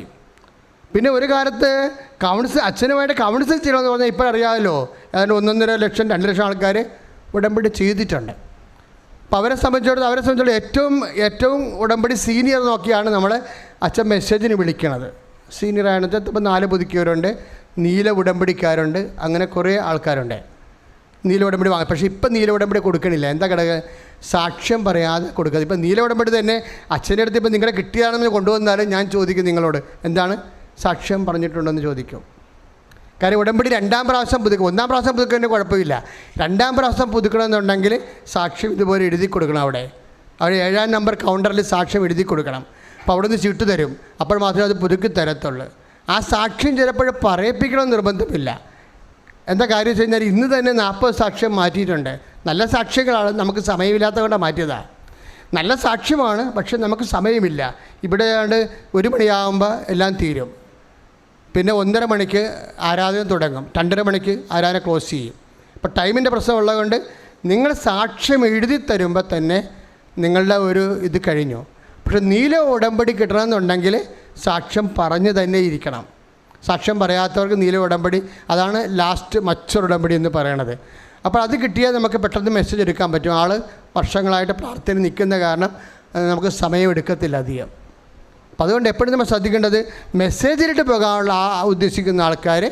പിന്നെ ഒരു കാലത്ത് അച്ഛനുമായിട്ട് കൗൺസിൽ ചെയ്യണമെന്ന് പറഞ്ഞാൽ ഇപ്പോഴറിയാമല്ലോ, അതിന് 1.5 ലക്ഷം 2 ലക്ഷം ആൾക്കാർ ഉടമ്പടി ചെയ്തിട്ടുണ്ട്. അപ്പോൾ അവരെ സംബന്ധിച്ചിടത്തോളം ഏറ്റവും ഉടമ്പടി സീനിയർ നോക്കിയാണ് നമ്മൾ അച്ഛൻ മെസ്സേജിന് വിളിക്കണത്. സീനിയറാണെന്ന് വെച്ചാൽ ഇപ്പോൾ 4 പുതുക്കിയവരുണ്ട്, നീല ഉടമ്പടിക്കാരുണ്ട്, അങ്ങനെ കുറേ ആൾക്കാരുണ്ട് നീല ഉടമ്പടി വാങ്ങും. പക്ഷേ ഇപ്പം നീല ഉടമ്പടി കൊടുക്കണില്ല. എന്താ ഘടകം? സാക്ഷ്യം പറയാതെ കൊടുക്കുക. ഇപ്പം നീല ഉടമ്പടി തന്നെ അച്ഛൻ്റെ അടുത്ത് ഇപ്പം നിങ്ങളെ കിട്ടിയാണെന്ന് കൊണ്ടുവന്നാലും ഞാൻ ചോദിക്കും നിങ്ങളോട്, എന്താണ് സാക്ഷ്യം പറഞ്ഞിട്ടുണ്ടെന്ന് ചോദിക്കും. കാര്യം ഉടമ്പടി 2ാം പ്രാവശ്യം പുതുക്കും. 1ാം പ്രാവശ്യം പുതുക്കുന്നതിന് കുഴപ്പമില്ല. 2ാം പ്രാവശ്യം പുതുക്കണമെന്നുണ്ടെങ്കിൽ സാക്ഷ്യം ഇതുപോലെ എഴുതി കൊടുക്കണം. അവിടെ 7ാം നമ്പർ കൗണ്ടറിൽ സാക്ഷ്യം എഴുതി കൊടുക്കണം. അപ്പോൾ അവിടെ നിന്ന് ചീട്ട് തരും. അപ്പോൾ മാത്രമേ അത് പുതുക്കി തരത്തുള്ളൂ. ആ സാക്ഷ്യം ചിലപ്പോൾ പറയിപ്പിക്കണമെന്ന് നിർബന്ധമില്ല. എന്താ കാര്യം വെച്ച് കഴിഞ്ഞാൽ ഇന്ന് തന്നെ 40 സാക്ഷ്യം മാറ്റിയിട്ടുണ്ട്. നല്ല സാക്ഷ്യങ്ങളാണ്, നമുക്ക് സമയമില്ലാത്തത് കൊണ്ട് മാറ്റിയതാണ്. നല്ല സാക്ഷ്യമാണ്, പക്ഷെ നമുക്ക് സമയമില്ല. ഇവിടെ 1 മണിയാകുമ്പോൾ എല്ലാം തീരും. പിന്നെ 1:30 മണിക്ക് ആരാധന തുടങ്ങും, 2:30 മണിക്ക് ആരാധന ക്ലോസ് ചെയ്യും. അപ്പോൾ ടൈമിൻ്റെ പ്രശ്നമുള്ളതുകൊണ്ട് നിങ്ങൾ സാക്ഷ്യം എഴുതി തരുമ്പോൾ തന്നെ നിങ്ങളുടെ ഒരു ഇത് കഴിഞ്ഞു. പക്ഷെ നീല ഉടമ്പടി കിട്ടണമെന്നുണ്ടെങ്കിൽ സാക്ഷ്യം പറഞ്ഞു തന്നെ ഇരിക്കണം. സാക്ഷ്യം പറയാത്തവർക്ക് നീല ഉടമ്പടി, അതാണ് ലാസ്റ്റ് മച്ചർ ഉടമ്പടി എന്ന് പറയണത്. അപ്പോൾ അത് കിട്ടിയാൽ നമുക്ക് പെട്ടെന്ന് മെസ്സേജ് എടുക്കാൻ പറ്റും. ആൾ വർഷങ്ങളായിട്ട് പ്രാർത്ഥന നിൽക്കുന്ന കാരണം നമുക്ക് സമയം എടുക്കത്തില്ല അധികം. അപ്പോൾ അതുകൊണ്ട് എപ്പോഴും നമ്മൾ ശ്രദ്ധിക്കേണ്ടത് മെസ്സേജിലിട്ട് പോകാനുള്ള ഉദ്ദേശിക്കുന്ന ആൾക്കാർ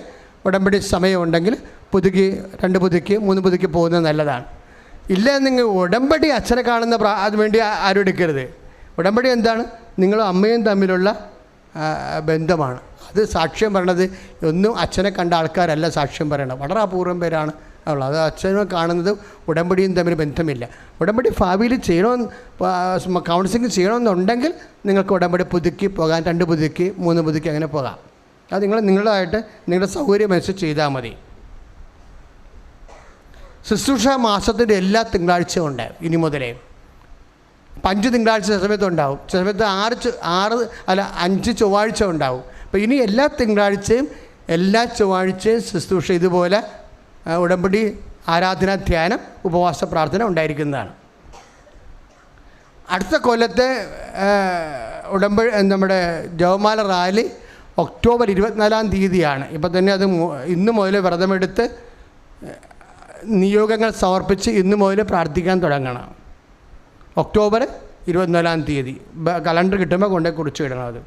ഉടമ്പടി സമയമുണ്ടെങ്കിൽ പുതുക്കി 2 പുതുക്കി 3 പുതുക്കി പോകുന്നത് നല്ലതാണ്. ഇല്ല നിങ്ങൾ ഉടമ്പടി അച്ഛനെ കാണുന്ന അത് വേണ്ടി ആരും എടുക്കരുത്. ഉടമ്പടി എന്താണ്? നിങ്ങളും അമ്മയും തമ്മിലുള്ള ബന്ധമാണ്. അത് സാക്ഷ്യം പറയണത് ഒന്നും അച്ഛനെ കണ്ട ആൾക്കാരല്ല സാക്ഷ്യം പറയണത്, വളരെ അപൂർവം പേരാണ് ഉള്ളത്. അത് അച്ഛനെ കാണുന്നതും ഉടമ്പടിയും തമ്മിൽ ബന്ധമില്ല. ഉടമ്പടി ഭാവിയിൽ കൗൺസിലിംഗ് ചെയ്യണമെന്നുണ്ടെങ്കിൽ നിങ്ങൾക്ക് ഉടമ്പടി പുതുക്കി പോകാൻ 2 പുതുക്കി 3 പുതുക്കി അങ്ങനെ പോകാം. അത് നിങ്ങളായിട്ട് നിങ്ങളുടെ സൗകര്യമനുസരിച്ച് ചെയ്താൽ മതി. ശുശ്രൂഷ മാസത്തിൻ്റെ എല്ലാ തിങ്കളാഴ്ചയും ഉണ്ട്. ഇനി മുതലേ 5 തിങ്കളാഴ്ച സമയത്തുണ്ടാവും, ചില സമയത്ത് 5 ചൊവ്വാഴ്ച ഉണ്ടാവും. അപ്പോൾ ഇനി എല്ലാ തിങ്കളാഴ്ചയും എല്ലാ ചൊവ്വാഴ്ചയും ശുശ്രൂഷ ഇതുപോലെ ഉടമ്പടി ആരാധന, ധ്യാനം, ഉപവാസ പ്രാർത്ഥന ഉണ്ടായിരിക്കുന്നതാണ്. അടുത്ത കൊല്ലത്തെ നമ്മുടെ ജപമാല റാലി ഒക്ടോബർ 24-ാം തീയതിയാണ്. ഇപ്പം തന്നെ അത് ഇന്ന് മുതൽ വ്രതമെടുത്ത് നിയോഗങ്ങൾ സമർപ്പിച്ച് ഇന്ന് മുതൽ പ്രാർത്ഥിക്കാൻ തുടങ്ങണം. ഒക്ടോബർ 24-ാം തീയതി കലണ്ടർ കിട്ടുമ്പോൾ കൊണ്ടുപോയി കുറിച്ച് വിടണം. അത്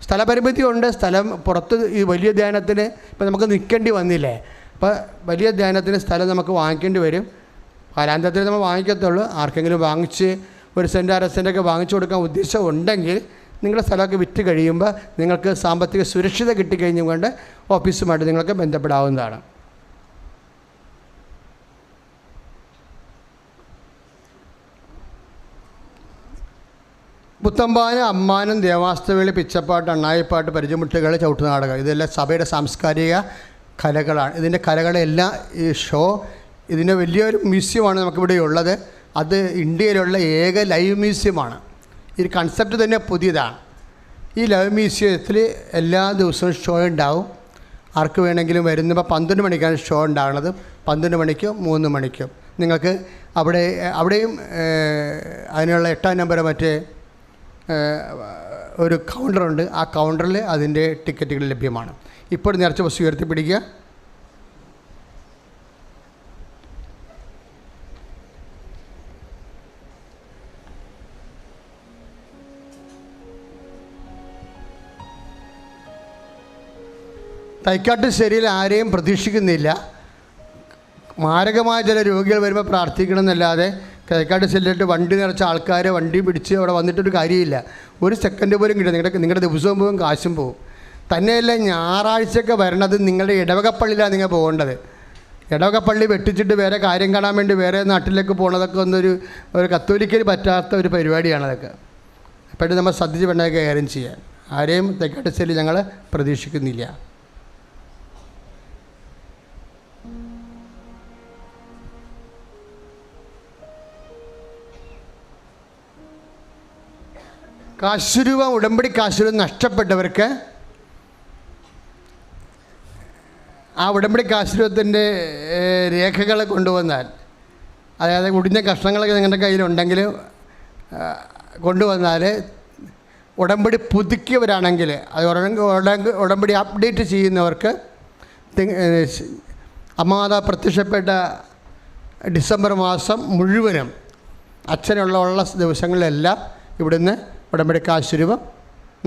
സ്ഥലപരിമിതി ഉണ്ട്. സ്ഥലം പുറത്ത് ഈ വലിയ ധ്യാനത്തിന് ഇപ്പം നമുക്ക് നിൽക്കേണ്ടി വന്നില്ലേ, അപ്പോൾ വലിയ ധ്യാനത്തിന് സ്ഥലം നമുക്ക് വാങ്ങിക്കേണ്ടി വരും. കാലാന്തരത്തിൽ നമ്മൾ വാങ്ങിക്കത്തുള്ളൂ. ആർക്കെങ്കിലും വാങ്ങിച്ച് 1 സെൻറ്റ് 1/2 സെൻറ്റൊക്കെ വാങ്ങിച്ചു കൊടുക്കാൻ ഉദ്ദേശം ഉണ്ടെങ്കിൽ നിങ്ങളുടെ സ്ഥലമൊക്കെ വിറ്റ് കഴിയുമ്പോൾ നിങ്ങൾക്ക് സാമ്പത്തിക സുരക്ഷിത കിട്ടിക്കഴിഞ്ഞുകൊണ്ട് ഓഫീസുമായിട്ട് നിങ്ങൾക്ക് ബന്ധപ്പെടാവുന്നതാണ്. പുത്തമ്പാനം, അമ്മാനം, ദേവാസ്തവേളി, പിച്ചപ്പാട്ട്, അണ്ണായിപ്പാട്ട്, പരിചയമുട്ടുകൾ, ചവിട്ടുനാടകം, ഇതെല്ലാം സഭയുടെ സാംസ്കാരിക കലകളാണ്. ഇതിൻ്റെ കലകളെല്ലാം ഈ ഇതിൻ്റെ വലിയൊരു മ്യൂസിയമാണ് നമുക്കിവിടെ ഉള്ളത്. അത് ഇന്ത്യയിലുള്ള ഏക ലൈവ് മ്യൂസിയമാണ്. ഈ കൺസെപ്റ്റ് തന്നെ പുതിയതാണ്. ഈ ലൈവ് മ്യൂസിയത്തിൽ എല്ലാ ദിവസവും ഷോ ഉണ്ടാവും. ആർക്ക് വേണമെങ്കിലും വരുന്നപ്പോൾ 12 മണിക്കാണ് ഷോ ഉണ്ടാകുന്നത്. 12 മണിക്കും 3 മണിക്കും നിങ്ങൾക്ക് അവിടെയും അതിനുള്ള 8-ാം നമ്പർ മറ്റേ ഒരു കൗണ്ടറുണ്ട്. ആ കൗണ്ടറിൽ അതിൻ്റെ ടിക്കറ്റുകൾ ലഭ്യമാണ്. ഇപ്പോൾ നേർച്ച ബസ് ഉയർത്തിപ്പിടിക്കുക. തൈക്കാട്ടുശ്ശേരിയിൽ ആരെയും പ്രതീക്ഷിക്കുന്നില്ല. മാരകമായ ചില രോഗികൾ വരുമ്പോൾ പ്രാർത്ഥിക്കണം എന്നല്ലാതെ തൈക്കാട്ടുശ്ശേരിയിലോട്ട് വണ്ടി നിറച്ച ആൾക്കാർ വണ്ടി പിടിച്ച് അവിടെ വന്നിട്ടൊരു കാര്യമില്ല. 1 സെക്കൻഡ് പോലും കിട്ടും. നിങ്ങളുടെ ദിവസവും പോകും, കാശും പോകും. തന്നെയല്ല ഞായറാഴ്ചയൊക്കെ വരണത് നിങ്ങളുടെ ഇടവകപ്പള്ളിയിലാണ് നിങ്ങൾ പോകേണ്ടത്. ഇടവകപ്പള്ളി വെട്ടിച്ചിട്ട് വേറെ കാര്യം കാണാൻ വേണ്ടി വേറെ നാട്ടിലേക്ക് പോകുന്നതൊക്കെ ഒരു കത്തോലിക്കൽ പറ്റാത്ത ഒരു പരിപാടിയാണ് അതൊക്കെ. അപ്പോഴും നമ്മൾ ശ്രദ്ധിച്ച് വേണ്ട കാര്യം ചെയ്യാൻ. ആരെയും തൈക്കാട്ടുശ്ശേരി ഞങ്ങൾ പ്രതീക്ഷിക്കുന്നില്ല. കാശുരൂപം, ഉടമ്പടി കാശുരൂപം നഷ്ടപ്പെട്ടവർക്ക് ആ ഉടമ്പടി കാശുരൂപത്തിൻ്റെ രേഖകൾ കൊണ്ടുവന്നാൽ, അതായത് ഒടിഞ്ഞ കഷ്ണങ്ങളൊക്കെ നിങ്ങളുടെ കയ്യിലുണ്ടെങ്കിൽ കൊണ്ടുവന്നാൽ, ഉടമ്പടി പുതുക്കിയവരാണെങ്കിൽ, അത് ഉടമ്പടി അപ്ഡേറ്റ് ചെയ്യുന്നവർക്ക് അമ്മമാതാ പ്രത്യക്ഷപ്പെട്ട ഡിസംബർ മാസം മുഴുവനും അച്ഛനുള്ള ദിവസങ്ങളിലെല്ലാം ഇവിടുന്ന് ഉടമ്പടി കാശുരൂപം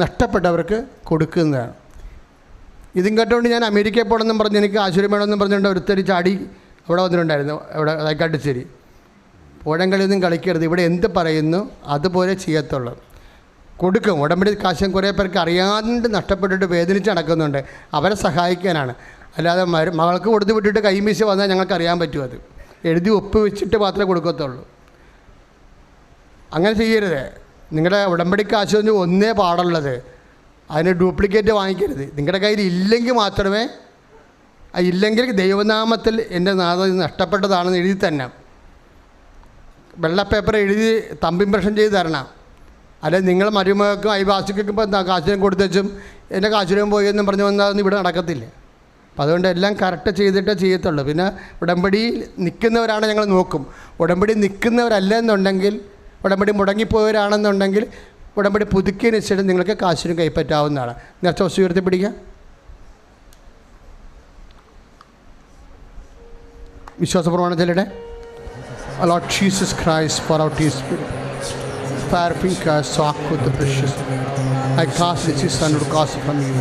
നഷ്ടപ്പെട്ടവർക്ക് കൊടുക്കുന്നതാണ്. ഇതും കേട്ടുകൊണ്ട് ഞാൻ അമേരിക്കയിൽ പോകണമെന്നും പറഞ്ഞ് എനിക്ക് ആശുപത്രി വേണമെന്നും പറഞ്ഞുകൊണ്ട് ഒരുത്തരി ചാടി അവിടെ വന്നിട്ടുണ്ടായിരുന്നു, അവിടെ കട്ടിച്ചേരി. പുഴങ്കളിയൊന്നും കളിക്കരുത്, ഇവിടെ എന്ത് പറയുന്നു അതുപോലെ ചെയ്യത്തുള്ളൂ. കൊടുക്കും. ഉടമ്പടി കാശും കുറേ പേർക്ക് അറിയാണ്ട് നഷ്ടപ്പെട്ടിട്ട് വേദനിച്ച് നടക്കുന്നുണ്ട്, അവരെ സഹായിക്കാനാണ്. അല്ലാതെ മകൾക്ക് കൊടുത്തു വിട്ടിട്ട് കൈമീശ വന്നാൽ ഞങ്ങൾക്കറിയാൻ പറ്റും. അത് എഴുതി ഒപ്പ് വെച്ചിട്ട് മാത്രമേ കൊടുക്കത്തുള്ളൂ. അങ്ങനെ ചെയ്യരുത്. നിങ്ങളുടെ ഉടമ്പടി കാശ് ഒന്നേ പാടുള്ളത്, അതിന് ഡ്യൂപ്ലിക്കേറ്റ് വാങ്ങിക്കരുത്. നിങ്ങളുടെ കയ്യിൽ ഇല്ലെങ്കിൽ മാത്രമേ, ഇല്ലെങ്കിൽ ദൈവനാമത്തിൽ എൻ്റെ നാഥൻ നഷ്ടപ്പെട്ടതാണെന്ന് എഴുതി തന്നെ വെള്ള പേപ്പർ എഴുതി തമ്പിംപ്രഷൻ ചെയ്ത് തരണം. അല്ലെങ്കിൽ നിങ്ങൾ മരുമകൾക്കും അയൽവാസിക്കും ഇപ്പോൾ കാശുരം കൊടുത്തും എൻ്റെ കാശുരം പോയി എന്നും പറഞ്ഞു വന്നാൽ ഇവിടെ നടക്കത്തില്ല. അപ്പം അതുകൊണ്ട് എല്ലാം കറക്റ്റ് ചെയ്തിട്ടേ ചെയ്യത്തുള്ളൂ. പിന്നെ ഉടമ്പടിയിൽ നിൽക്കുന്നവരാണ് ഞങ്ങൾ നോക്കും. ഉടമ്പടി നിൽക്കുന്നവരല്ല എന്നുണ്ടെങ്കിൽ, ഉടമ്പടി മുടങ്ങിപ്പോയവരാണെന്നുണ്ടെങ്കിൽ ഉടമ്പടി പുതുക്കിയതിന് ശേഷം നിങ്ങൾക്ക് കാശിനും കൈപ്പറ്റാവുന്നതാണ്. നേരത്തെ ഒച്ച ഉയർത്തി പിടിക്കുക. വിശ്വാസപ്രമാണം ചൊല്ലട്ടെ. Lord Jesus Christ, pour out His Spirit. Firing us, soak with the precious. I cast this Son to cast from you.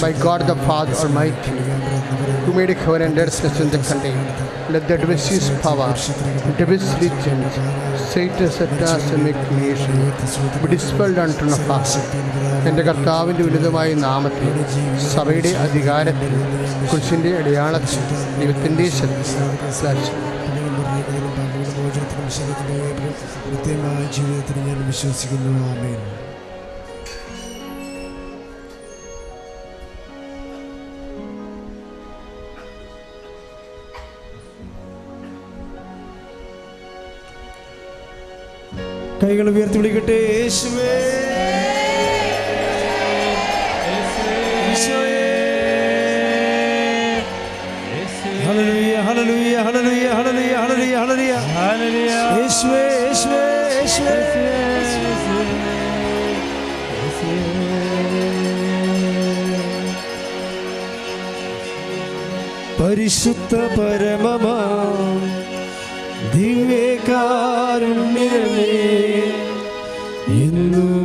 By God the Father Almighty, who made heaven and earth in the contain. Let the devil's power, devil's legions, Satan's attacks and machination be dispelled unto the Father. എൻ്റെ കർത്താവിൻ്റെ ഉന്നതമായ നാമത്തിൽ സഭയുടെ അധികാരത്തിൽ കുരിശിൻ്റെ അടയാളത്തിൽ ദൈവത്തിൻ്റെ ശക്തി നിത്യമായ ജീവിതത്തിൽ ഞാൻ വിശ്വസിക്കുന്നു. ആമേൻ. കൈകൾ ഉയർത്തി വിളിക്കട്ടെ. യേശുവേ, hallelujah, hallelujah, hallelujah, hallelujah, hallelujah, hallelujah, hallelujah. യേശുവേ, യേശുവേ, യേശുവേ. പരിശുദ്ധ പരമമാ ദിവ്യകാരുണ്യമേ, എന്നും